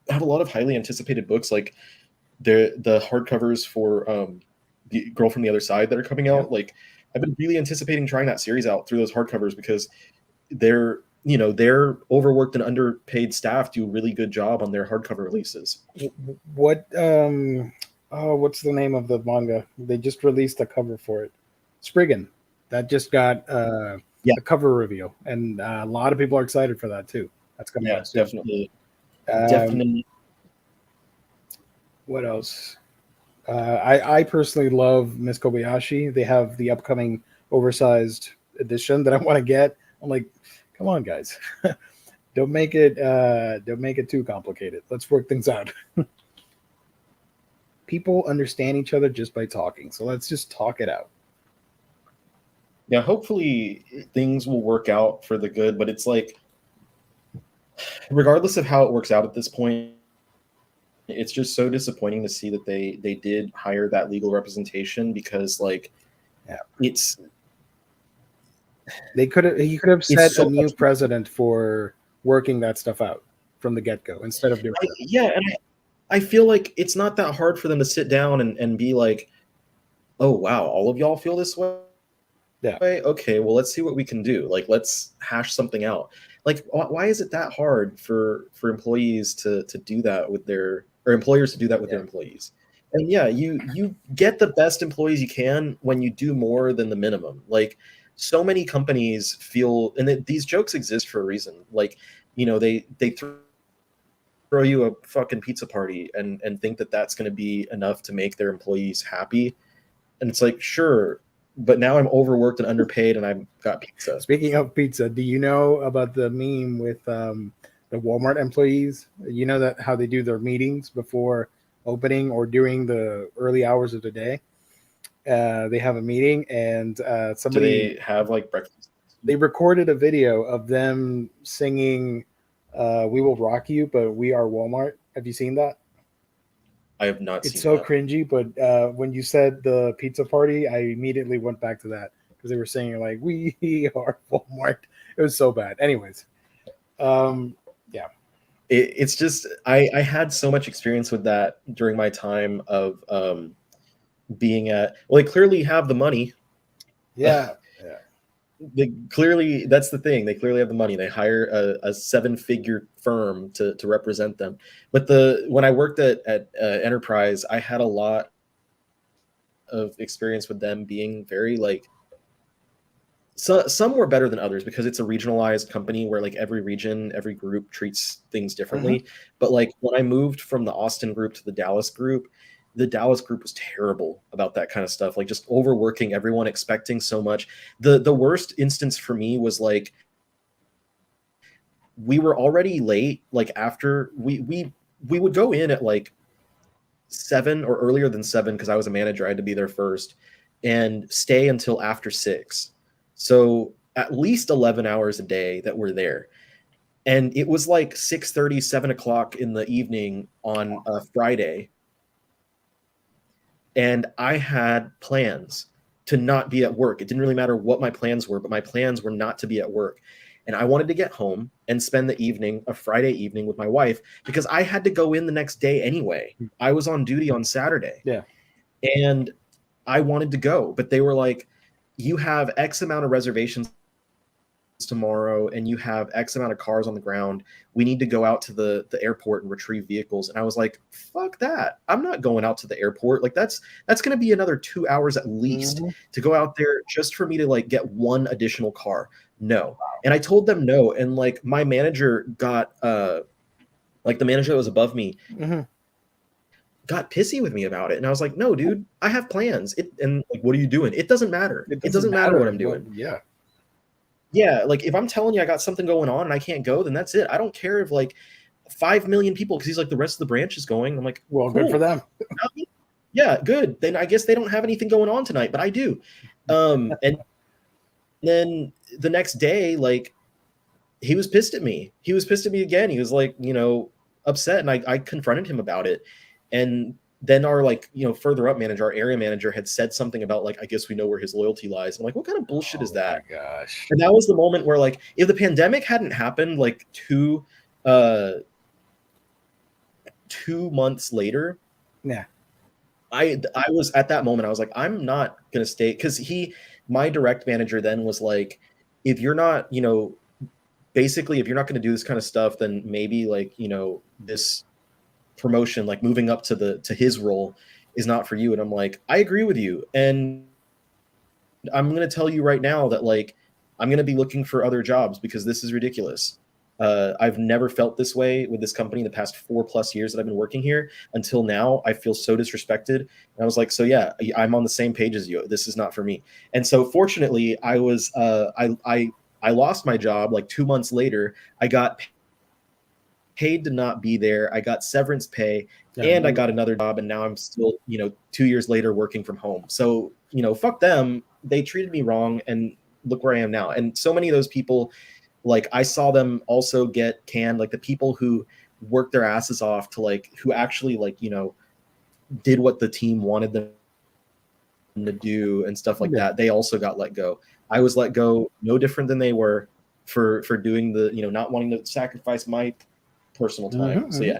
have a lot of highly anticipated books, like the hardcovers for the Girl from the Other Side that are coming out. Like, I've been really anticipating trying that series out through those hardcovers, because their overworked and underpaid staff do a really good job on their hardcover releases. What's the name of the manga? They just released a cover for it. Spriggan. That just got a cover reveal, and a lot of people are excited for that too. That's coming out soon. Definitely. What else? I personally love Miss Kobayashi. They have the upcoming oversized edition that I want to get. I'm like, come on, guys, don't make it too complicated. Let's work things out. People understand each other just by talking, so let's just talk it out. Yeah, hopefully things will work out for the good, but it's like, regardless of how it works out at this point, it's just so disappointing to see that they did hire that legal representation, because like, it's He could have It's set a so new much. precedent for working that stuff out from the get-go instead of doing that. Yeah, and I feel like it's not that hard for them to sit down and be like, oh wow, all of y'all feel this way. Yeah. Okay, well let's see what we can do. Like let's hash something out. Like why is it that hard for employees to do that with their, or employers to do that with their employees? And yeah, you get the best employees you can when you do more than the minimum. Like so many companies feel, and these jokes exist for a reason. Like, they throw you a fucking pizza party and think that that's going to be enough to make their employees happy. And it's like, sure, but now I'm overworked and underpaid and I've got pizza. Speaking of pizza, do you know about the meme with the Walmart employees? You know that how they do their meetings before opening or during the early hours of the day? They have a meeting and Do somebody they have like breakfast? they recorded a video of them singing "We Will Rock You," but we are Walmart. Have you seen that? I have not It's seen so that. cringy, but when you said the pizza party, I immediately went back to that because they were saying like "We are Walmart." It was so bad. Anyways, yeah, It's just I had so much experience with that during my time of being at, well, they clearly have the money. yeah. They clearly, that's the thing, they clearly have the money. They hire a 7-figure firm to represent them. But when I worked at Enterprise, I had a lot of experience with them being very like, some were better than others because it's a regionalized company where like every region, every group treats things differently. But like when I moved from the Austin group to the Dallas group was terrible about that kind of stuff, like just overworking everyone, expecting so much. The worst instance for me was like, we were already late, like after we would go in at like 7 or earlier than 7 because I was a manager, I had to be there first, and stay until after 6. So at least 11 hours a day that we're there. And it was like 6:30, 7 o'clock in the evening on a Friday. And I had plans to not be at work. It didn't really matter what my plans were, but my plans were not to be at work. And I wanted to get home and spend the evening, a Friday evening, with my wife because I had to go in the next day anyway. I was on duty on Saturday. Yeah. And I wanted to go, but they were like, you have X amount of reservations tomorrow and you have X amount of cars on the ground. We need to go out to the airport and retrieve vehicles. And I was like, fuck that. I'm not going out to the airport. Like that's going to be another 2 hours at least to go out there just for me to like get one additional car. No. And I told them no. And like my manager got, like the manager that was above me, got pissy with me about it. And I was like, no, dude, I have plans. And like, what are you doing? It doesn't matter. It doesn't matter what I'm doing. Yeah. Yeah. Like if I'm telling you I got something going on and I can't go, then that's it. I don't care if like 5 million people, because he's like, the rest of the branch is going. I'm like, well, cool. Good for them. Yeah, good. Then I guess they don't have anything going on tonight, but I do. And then the next day, like he was pissed at me. He was pissed at me again. He was like, upset. And I confronted him about it. And then our like, further up manager, our area manager had said something about like, I guess we know where his loyalty lies. I'm like, what kind of bullshit is that? Oh my gosh. And that was the moment where like, if the pandemic hadn't happened like 2 months later, yeah, I was at that moment, I was like, I'm not going to stay. Cause my direct manager then was like, if you're not, basically, if you're not going to do this kind of stuff, then maybe like, this promotion, like moving up to his role is not for you. And I'm like, I agree with you. And I'm going to tell you right now that like, I'm going to be looking for other jobs because this is ridiculous. I've never felt this way with this company the past 4+ years that I've been working here until now. I feel so disrespected. And I was like, so yeah, I'm on the same page as you. This is not for me. And so fortunately I was, I lost my job like 2 months later. I got paid to not be there. I got severance pay and I got another job. And now I'm still, 2 years later working from home. So, fuck them. They treated me wrong and look where I am now. And so many of those people, like I saw them also get canned, like the people who worked their asses off to like, who actually like, did what the team wanted them to do and stuff like that. They also got let go. I was let go, no different than they were, for doing the, not wanting to sacrifice my personal time. So yeah,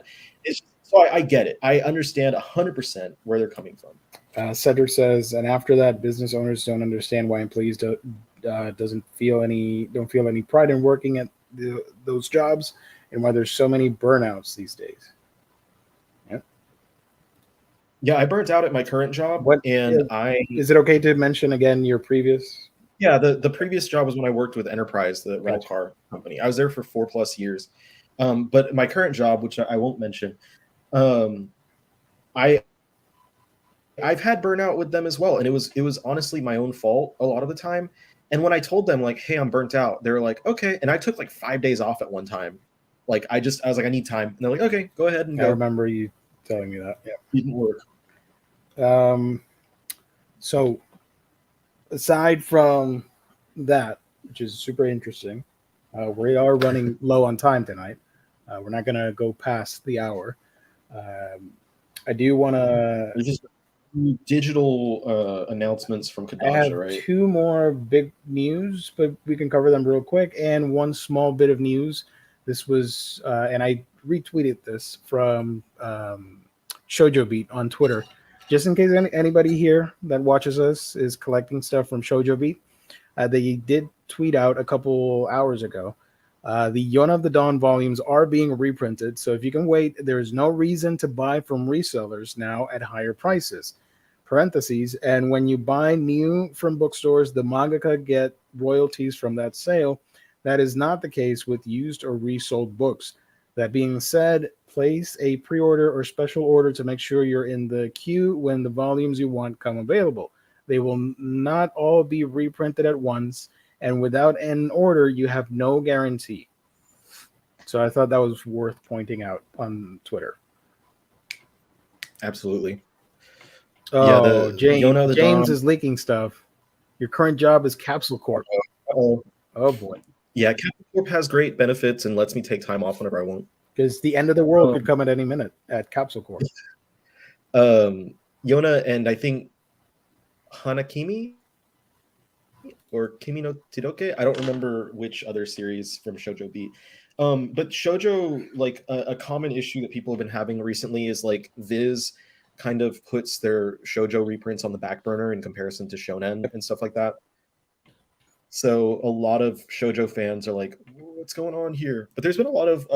I get it. I understand 100% where they're coming from. Cedric says, and after that, business owners don't understand why employees don't feel any pride in working at those jobs, and why there's so many burnouts these days. Yeah, I burnt out at my current job, What and is it okay to mention again your previous? Yeah, the previous job was when I worked with Enterprise, the rental car company. I was there for 4+ years. But my current job, which I won't mention, I I've had burnout with them as well, and it was honestly my own fault a lot of the time. And when I told them like, "Hey, I'm burnt out," they were like, "Okay." And I took like 5 days off at one time. Like I was like, "I need time," and they're like, "Okay, go ahead and go." I remember you telling me that. Yeah, it didn't work. So aside from that, which is super interesting, we are running low on time tonight. We're not going to go past the hour. I do want to. There's just digital announcements from I have Kodansha, right? 2 more big news, but we can cover them real quick. And one small bit of news. This was, and I retweeted this from Shoujo Beat on Twitter, just in case anybody here that watches us is collecting stuff from Shoujo Beat. They did tweet out a couple hours ago. The Yona of the Dawn volumes are being reprinted, so if you can wait, there is no reason to buy from resellers now at higher prices. Parentheses, and when you buy new from bookstores, the mangaka get royalties from that sale. That is not the case with used or resold books. That being said, place a pre-order or special order to make sure you're in the queue when the volumes you want come available. They will not all be reprinted at once, and without an order, you have no guarantee. So I thought that was worth pointing out on Twitter. Absolutely. Oh, Yeah, James is leaking stuff. Your current job is Capsule Corp. Oh boy. Yeah, Capsule Corp has great benefits and lets me take time off whenever I want. Because the end of the world could come at any minute at Capsule Corp. Yona and I think Hanakimi or Kimi no Tidoke. I don't remember which other series from Shoujo Beat. But Shoujo, like a common issue that people have been having recently is like Viz kind of puts their Shoujo reprints on the back burner in comparison to Shonen and stuff like that. So a lot of Shoujo fans are like, what's going on here? But there's been a lot of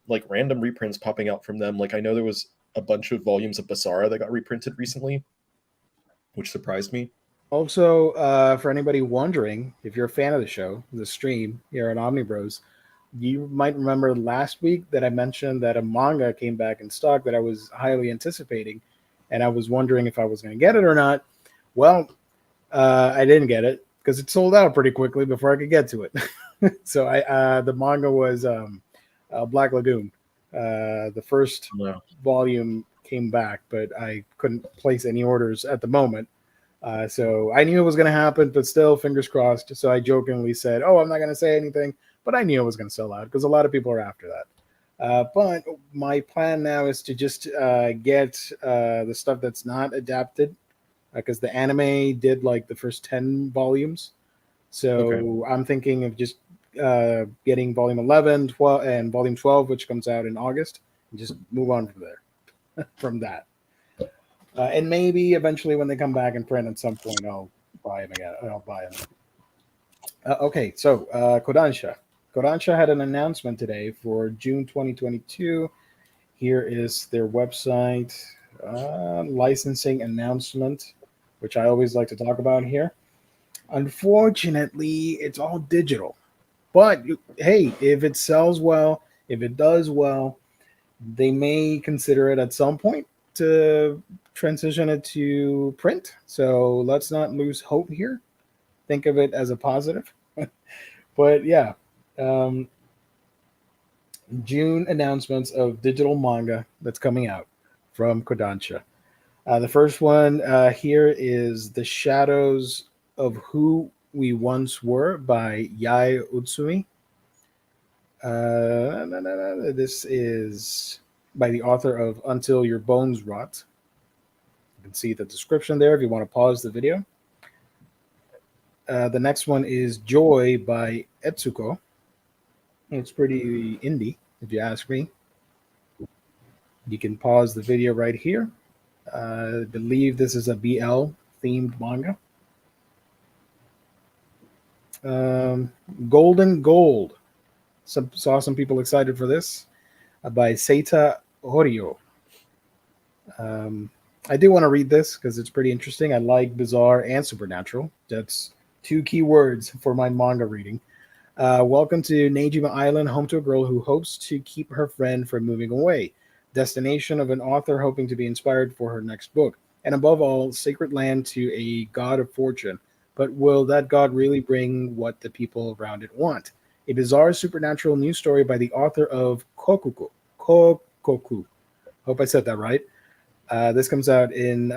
like random reprints popping out from them. Like I know there was a bunch of volumes of Basara that got reprinted recently, which surprised me. Also, for anybody wondering, if you're a fan of the show, the stream here on Omnibros, you might remember last week that I mentioned that a manga came back in stock that I was highly anticipating, and I was wondering if I was going to get it or not. Well, I didn't get it because it sold out pretty quickly before I could get to it. So the manga was Black Lagoon. The first volume came back, but I couldn't place any orders at the moment. So I knew it was going to happen, but still, fingers crossed. So I jokingly said, "Oh, I'm not going to say anything," but I knew it was going to sell out because a lot of people are after that. But my plan now is to just get the stuff that's not adapted, because the anime did like the first 10 volumes. So I'm thinking of just getting volume 11, 12, and volume 12, which comes out in August, and just move on from there, from that. And maybe eventually when they come back in print at some point, I'll buy them again. I'll buy them. Okay, so Kodansha. Kodansha had an announcement today for June 2022. Here is their website licensing announcement, which I always like to talk about here. Unfortunately, it's all digital. But hey, if it sells well, if it does well, they may consider it at some point to transition it to print. So let's not lose hope here. Think of it as a positive. But yeah, June announcements of digital manga that's coming out from Kodansha. The first one here is The Shadows of Who We Once Were by Yai Utsumi. This is by the author of Until Your Bones Rot. You can see the description there if you want to pause the video. The next one is Joy by Etsuko. It's pretty indie, if you ask me. You can pause the video right here. I believe this is a BL themed manga. Golden Gold. Saw some people excited for this by Seita Horio. I do want to read this because it's pretty interesting. I like bizarre and supernatural. That's two key words for my manga reading. Welcome to Nejima Island, home to a girl who hopes to keep her friend from moving away. Destination of an author hoping to be inspired for her next book. And above all, sacred land to a god of fortune. But will that god really bring what the people around it want? A bizarre supernatural news story by the author of Kokoku. Kokoku. Hope I said that right. This comes out in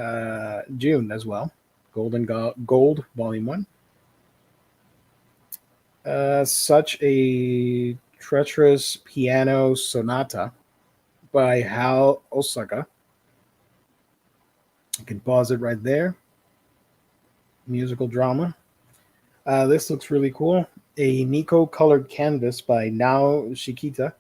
June as well. Gold, Volume 1. Such a Treacherous Piano Sonata by Hal Osaka. You can pause it right there. Musical drama. This looks really cool. A Nico colored canvas by Nao Shikita.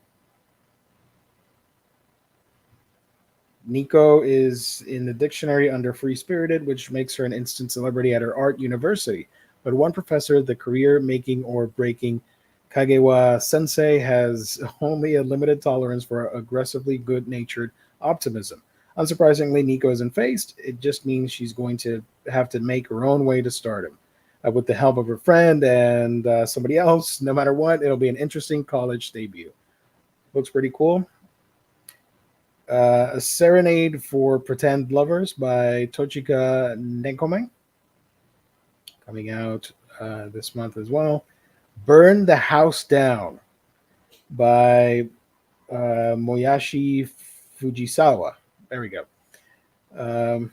Nico is in the dictionary under free-spirited, which makes her an instant celebrity at her art university. But one professor, the career-making or breaking Kagewa Sensei, has only a limited tolerance for aggressively good-natured optimism. Unsurprisingly, Nico isn't faced. It just means she's going to have to make her own way to stardom. With the help of her friend and somebody else, no matter what, it'll be an interesting college debut. Looks pretty cool. A Serenade for Pretend Lovers by Tochika Nekome. Coming out this month as well. Burn the House Down by Moyashi Fujisawa. There we go.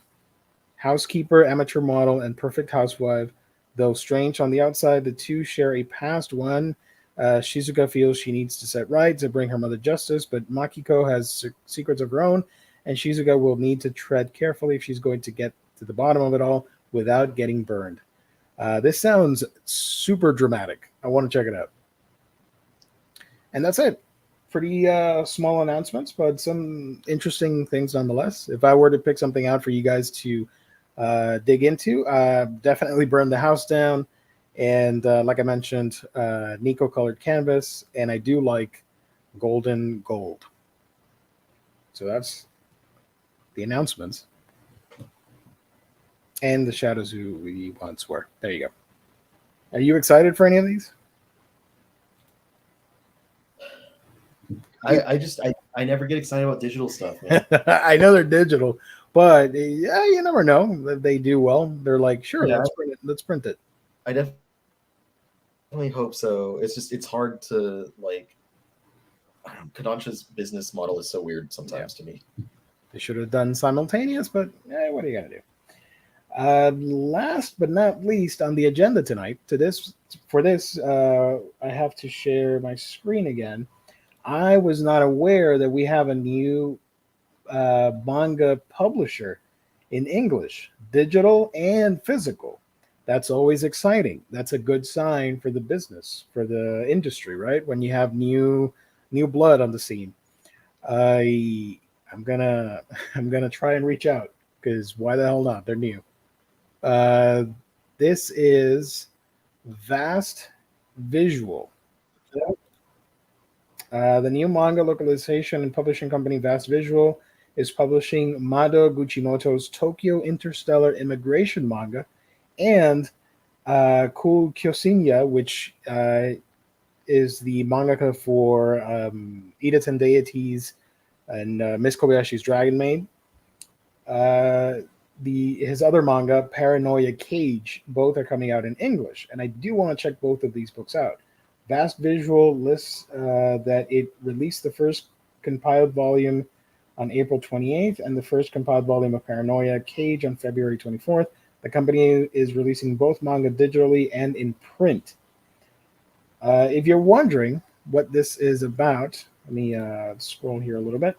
Housekeeper, amateur model, and perfect housewife. Though strange on the outside, the two share a past. One, Shizuka feels she needs to set right to bring her mother justice, but Makiko has secrets of her own, and Shizuka will need to tread carefully if she's going to get to the bottom of it all without getting burned. This sounds super dramatic. I want to check it out. And that's it. Pretty small announcements, but some interesting things nonetheless. If I were to pick something out for you guys to dig into, definitely Burn the House Down. And like I mentioned, Nico colored canvas, and I do like Golden Gold. So that's the announcements. And the shadows who we once were. There you go. Are you excited for any of these? I never get excited about digital stuff, man. I know they're digital, but yeah, you never know. They do well. They're like, sure, Yeah. let's print it. I definitely hope so. It's hard to like. Kodansha's business model is so weird sometimes to me. They should have done simultaneous, but what are you gonna do? Last but not least on the agenda tonight, I have to share my screen again. I was not aware that we have a new manga publisher in English, digital and physical. That's always exciting. That's a good sign for the business, for the industry, right? When you have new blood on the scene. I'm gonna try and reach out because why the hell not? They're new. This is Vast Visual. The new manga localization and publishing company Vast Visual is publishing Mado Guchimoto's Tokyo Interstellar Immigration manga and Cool Kyosinya, which is the mangaka for Ida Deities and Miss Kobayashi's Dragon Maid. His other manga, Paranoia Cage, both are coming out in English, and I do want to check both of these books out. Vast Visual lists that it released the first compiled volume on April 28th and the first compiled volume of Paranoia Cage on February 24th. The company is releasing both manga digitally and in print. If you're wondering what this is about, let me scroll here a little bit.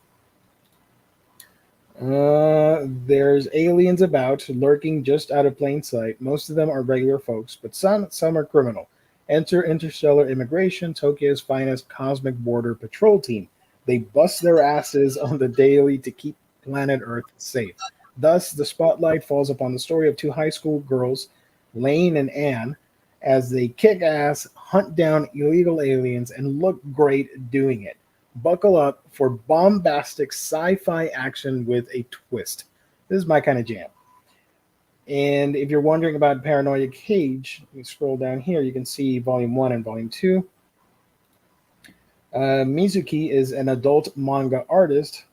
There's aliens about, lurking just out of plain sight. Most of them are regular folks, but some are criminal. Enter Interstellar Immigration, Tokyo's finest cosmic border patrol team. They bust their asses on the daily to keep planet Earth safe. Thus, the spotlight falls upon the story of two high school girls, Lane and Anne, as they kick ass, hunt down illegal aliens, and look great doing it. Buckle up for bombastic sci-fi action with a twist. This is my kind of jam. And if you're wondering about Paranoia Cage, you scroll down here, you can see Volume 1 and Volume 2. Mizuki is an adult manga artist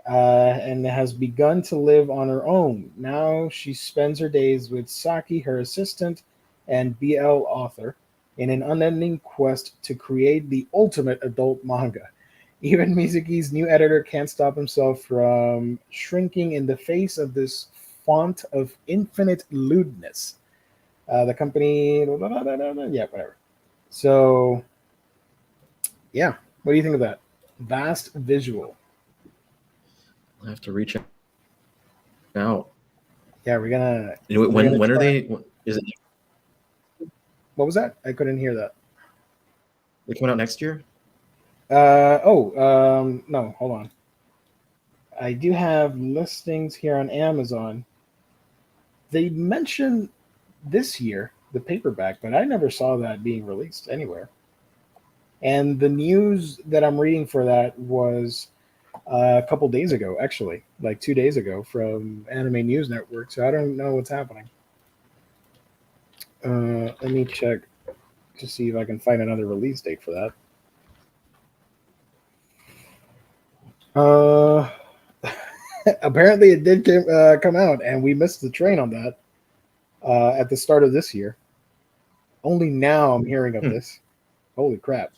and has begun to live on her own. Now she spends her days with Saki, her assistant and BL author, in an unending quest to create the ultimate adult manga. Even Mizuki's new editor can't stop himself from shrinking in the face of this font of infinite lewdness. The company, yeah, whatever. So, yeah, what do you think of that? Vast visual. I have to reach out. Yeah, we're gonna. When are they? Is it? What was that? I couldn't hear that. They coming out next year? No, hold on. I do have listings here on Amazon. They mentioned this year, the paperback, but I never saw that being released anywhere. And the news that I'm reading for that was a couple days ago, actually, like 2 days ago from Anime News Network. So I don't know what's happening. Let me check to see if I can find another release date for that. Apparently it did come out, and we missed the train on that at the start of this year. Only now I'm hearing of this. Holy crap.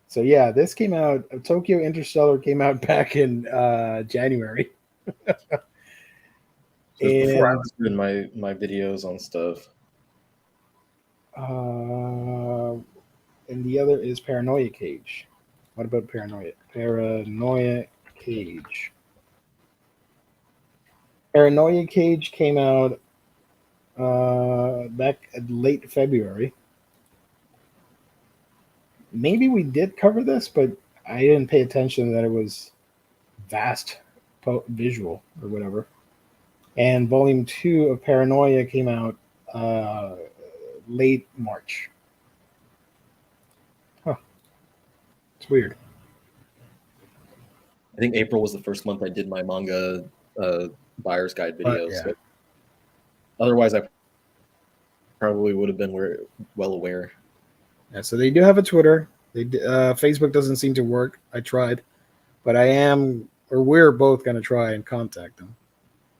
So yeah, this came out, Tokyo Interstellar came out back in January. Before I was doing my videos on stuff. And the other is Paranoia Cage. What about Paranoia? Paranoia Cage. Paranoia Cage came out back at late February. Maybe we did cover this, but I didn't pay attention that it was vast visual or whatever. And Volume 2 of Paranoia came out late March. Huh. It's weird. I think April was the first month I did my manga buyer's guide videos. Yeah. So otherwise, I probably would have been well aware. Yeah, so they do have a Twitter. Facebook doesn't seem to work. I tried, but we're both going to try and contact them.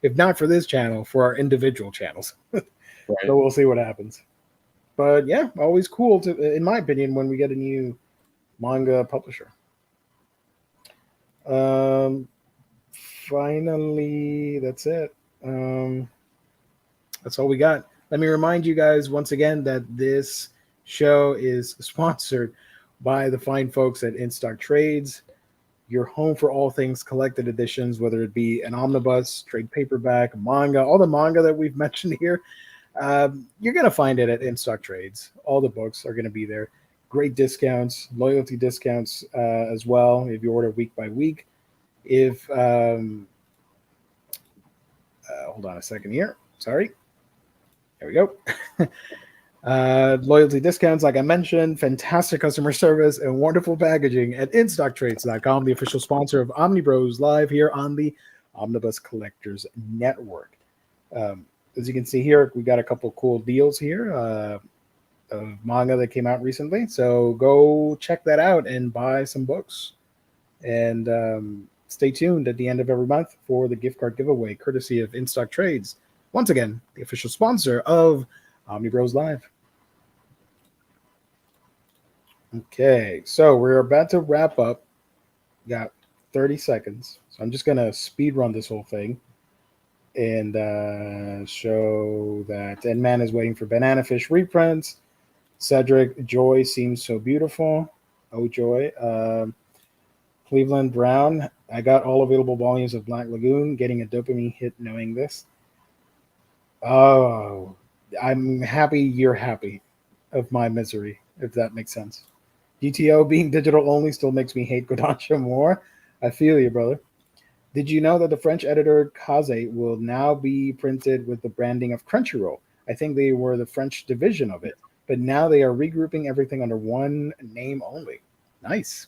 If not for this channel, for our individual channels. Right. So we'll see what happens. But yeah, always cool to, in my opinion, when we get a new manga publisher. Finally, that's it. That's all we got. Let me remind you guys once again that this show is sponsored by the fine folks at In Stock Trades, your home for all things collected editions, whether it be an omnibus, trade paperback, manga, all the manga that we've mentioned here. You're going to find it at In Stock Trades. All the books are going to be there. Great discounts, loyalty discounts as well if you order week by week. If hold on a second here. Sorry. There we go. Loyalty discounts, like I mentioned, fantastic customer service, and wonderful packaging at InStockTrades.com, the official sponsor of Omnibros Live here on the Omnibus Collectors Network. As you can see here, we got a couple cool deals here of manga that came out recently. So go check that out and buy some books. And stay tuned at the end of every month for the gift card giveaway, courtesy of In Stock Trades. Once again, the official sponsor of Omnibros Live. Okay, so we're about to wrap up. Got 30 seconds. So I'm just going to speed run this whole thing and show that Dead Man is waiting for Banana Fish reprints. Cedric, Joy seems so beautiful. Oh, Joy. Cleveland Brown. I got all available volumes of Black Lagoon. Getting a dopamine hit knowing this. Oh, I'm happy you're happy of my misery, if that makes sense. GTO being digital only still makes me hate Kodansha more. I feel you, brother. Did you know that the French editor Kaze will now be printed with the branding of Crunchyroll? I think they were the French division of it, but now they are regrouping everything under one name only. Nice.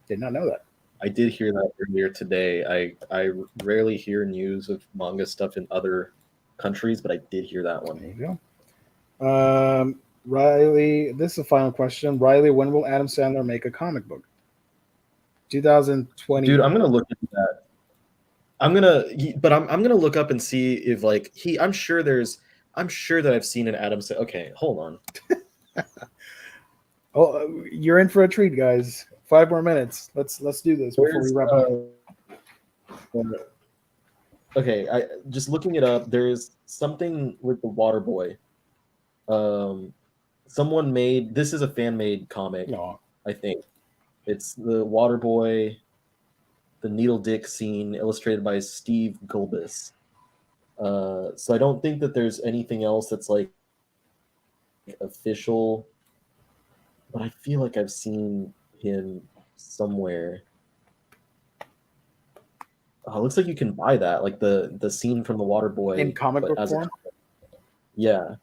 Did not know that. I did hear that earlier today. I rarely hear news of manga stuff in other countries, but I did hear that one. There you go. Riley, this is the final question. Riley, when will Adam Sandler make a comic book? 2020. Dude, I'm gonna look into that. I'm gonna look up and see if like I'm sure that I've seen an Adam Sandler. Okay, hold on. Oh, you're in for a treat, guys. 5 more minutes. Let's do this before we wrap up. Okay, I just looking it up. There's something with the Water Boy. Someone made this is a fan made comic. No. I think it's the Water Boy, the Needle Dick scene illustrated by Steve Gulbis. So I don't think that there's anything else that's like official, but I feel like I've seen him somewhere. Oh, it looks like you can buy that, like the scene from the Water Boy In comic book form? Yeah.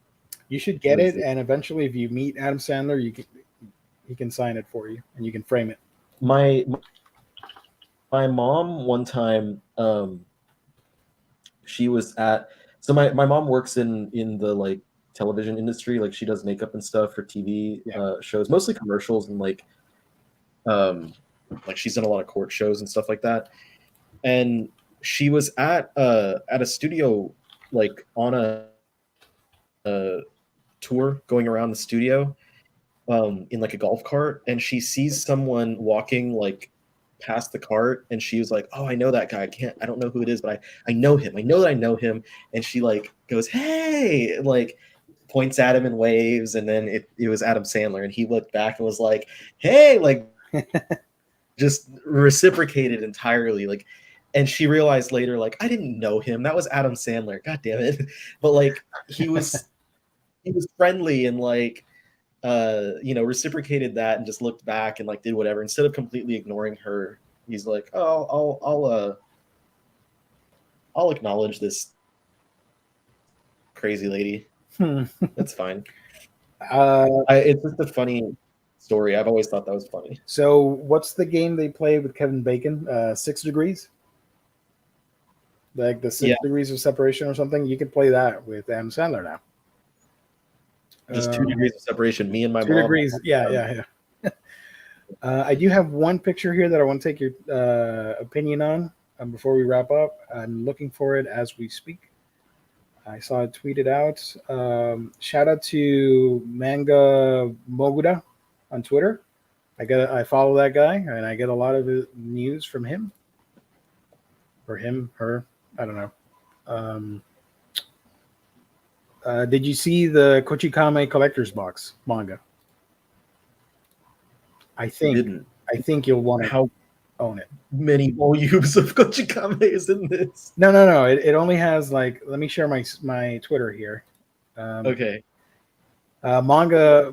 You should get it, and eventually, if you meet Adam Sandler, he can sign it for you, and you can frame it. My mom one time, she was at my mom works in the like television industry, like she does makeup and stuff for TV shows, mostly commercials, and like she's done a lot of court shows and stuff like that. And she was at a studio, like on a tour going around the studio in like a golf cart, and she sees someone walking like past the cart, and she was like, oh, I know that guy. I don't know who it is, but I know him. I know that I know him. And she like goes, hey, like points at him and waves, and then it was Adam Sandler, and he looked back and was like, hey, like just reciprocated entirely, like. And she realized later, like, I didn't know him. That was Adam Sandler. God damn it. But like he was friendly and like reciprocated that and just looked back and like did whatever instead of completely ignoring her. He's like, oh, I'll acknowledge this crazy lady. That's fine. It's just a funny story. I've always thought that was funny. So what's the game they play with Kevin Bacon? 6 Degrees? Like the 6 degrees of separation or something? You could play that with Adam Sandler now. Just 2 degrees of separation. Me and my 2 mom. degrees. Yeah. I do have one picture here that I want to take your opinion on before we wrap up. I'm looking for it as we speak. I saw it tweeted out. Shout out to Manga Moguda on Twitter. I follow that guy, and I get a lot of news from him. Or him, her, I don't know. Did you see the Kochikame Collectors Box manga? I think you'll want to own it. Many volumes of Kochikame is in this. No. It only has like. Let me share my Twitter here. Okay. Manga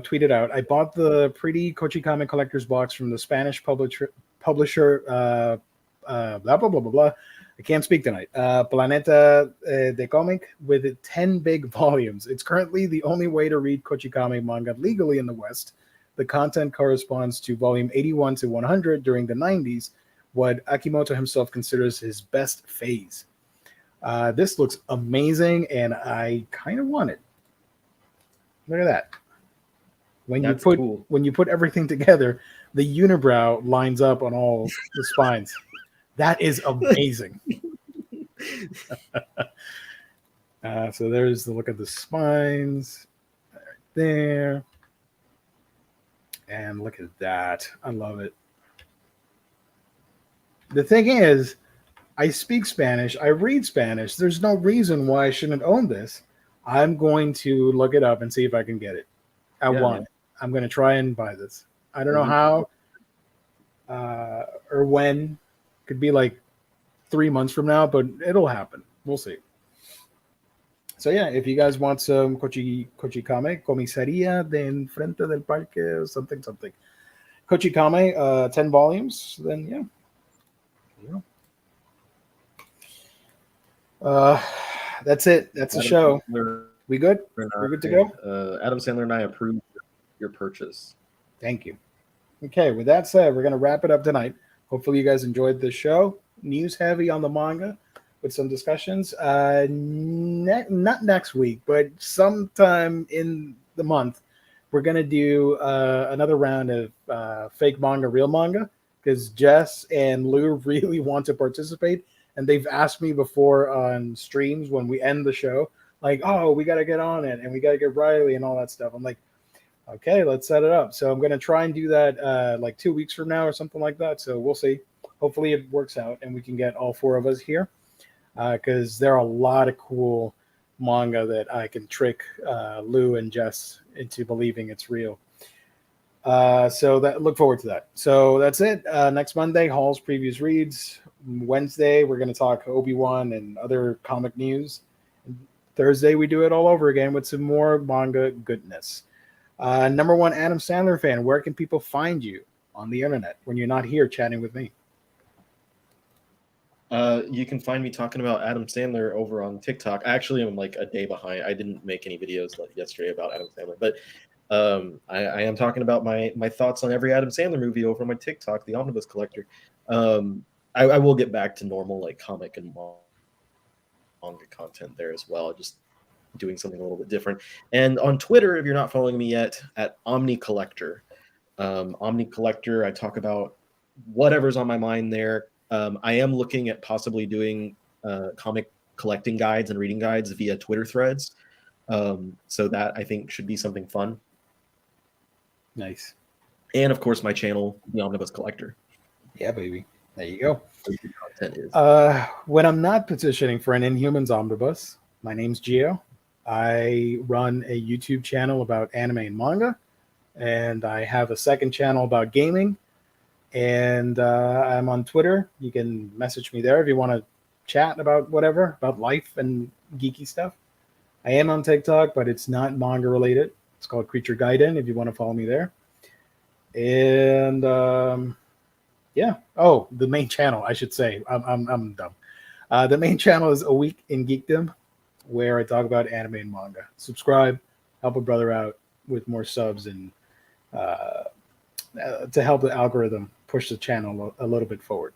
tweeted out, I bought the pretty Kochikame Collectors Box from the Spanish publisher blah blah blah blah blah. I can't speak tonight. Planeta de Comic with 10 big volumes. It's currently the only way to read Kochikame manga legally in the West. The content corresponds to volume 81 to 100 during the 90s, what Akimoto himself considers his best phase. This looks amazing, and I kind of want it. Look at that. When you put everything together, the unibrow lines up on all the spines. That is amazing. So there's the look at the spines right there. And look at that. I love it. The thing is, I speak Spanish. I read Spanish. There's no reason why I shouldn't own this. I'm going to look it up and see if I can get it. I want it. I'm going to try and buy this. I don't know how. or when. Could be like 3 months from now, but it'll happen. We'll see. So yeah, if you guys want some Kochikame, Comisaría de Enfrente del Parque, something. Kochikame, 10 volumes, then yeah. That's it. That's the show. We good? We're good to go? Adam Sandler and I approve your purchase. Thank you. Okay, with that said, we're going to wrap it up tonight. Hopefully you guys enjoyed this show. News heavy on the manga with some discussions. Not next week, but sometime in the month, we're going to do another round of fake manga, real manga, because Jess and Lou really want to participate. And they've asked me before on streams when we end the show, like, oh, we got to get on it and we got to get Riley and all that stuff. I'm like, okay, let's set it up. So I'm going to try and do that like 2 weeks from now or something like that. So we'll see. Hopefully it works out and we can get all four of us here because there are a lot of cool manga that I can trick Lou and Jess into believing it's real. So look forward to that. So that's it. Next Monday, Hall's Previews Reads. Wednesday, we're going to talk Obi-Wan and other comic news. Thursday, we do it all over again with some more manga goodness. Number one Adam Sandler fan, where can people find you on the internet when you're not here chatting with me? You can find me talking about Adam Sandler over on TikTok. Actually, I'm like a day behind. I didn't make any videos like yesterday about Adam Sandler, but I am talking about my thoughts on every Adam Sandler movie over on my TikTok, the Omnibus Collector. I will get back to normal like comic and manga content there as well. Just doing something a little bit different. And on Twitter, if you're not following me yet, at Omni Collector. Omni Collector, I talk about whatever's on my mind there. I am looking at possibly doing comic collecting guides and reading guides via Twitter threads. So that I think should be something fun. Nice. And of course, my channel, the Omnibus Collector. Yeah, baby. There you go. Content is. When I'm not petitioning for an Inhumans Omnibus, my name's Gio. I run a YouTube channel about anime and manga, and I have a second channel about gaming, and I'm on Twitter. You can message me there if you want to chat about whatever, about life and geeky stuff. I am on TikTok, but it's not manga related. It's called Creature Gaiden if you want to follow me there. And yeah. Oh, the main channel, I should say. I'm dumb. The main channel is A Week in Geekdom, where I talk about anime and manga. Subscribe, help a brother out with more subs, and to help the algorithm push the channel a little bit forward.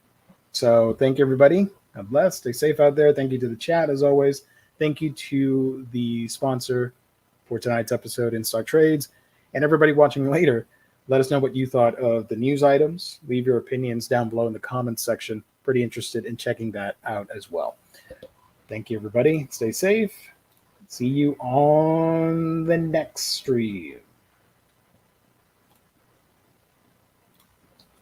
So thank you, everybody. God bless. Stay safe out there. Thank you to the chat, as always. Thank you to the sponsor for tonight's episode, InStock Trades. And everybody watching later, let us know what you thought of the news items. Leave your opinions down below in the comments section. Pretty interested in checking that out as well. Thank you, everybody. Stay safe. See you on the next stream.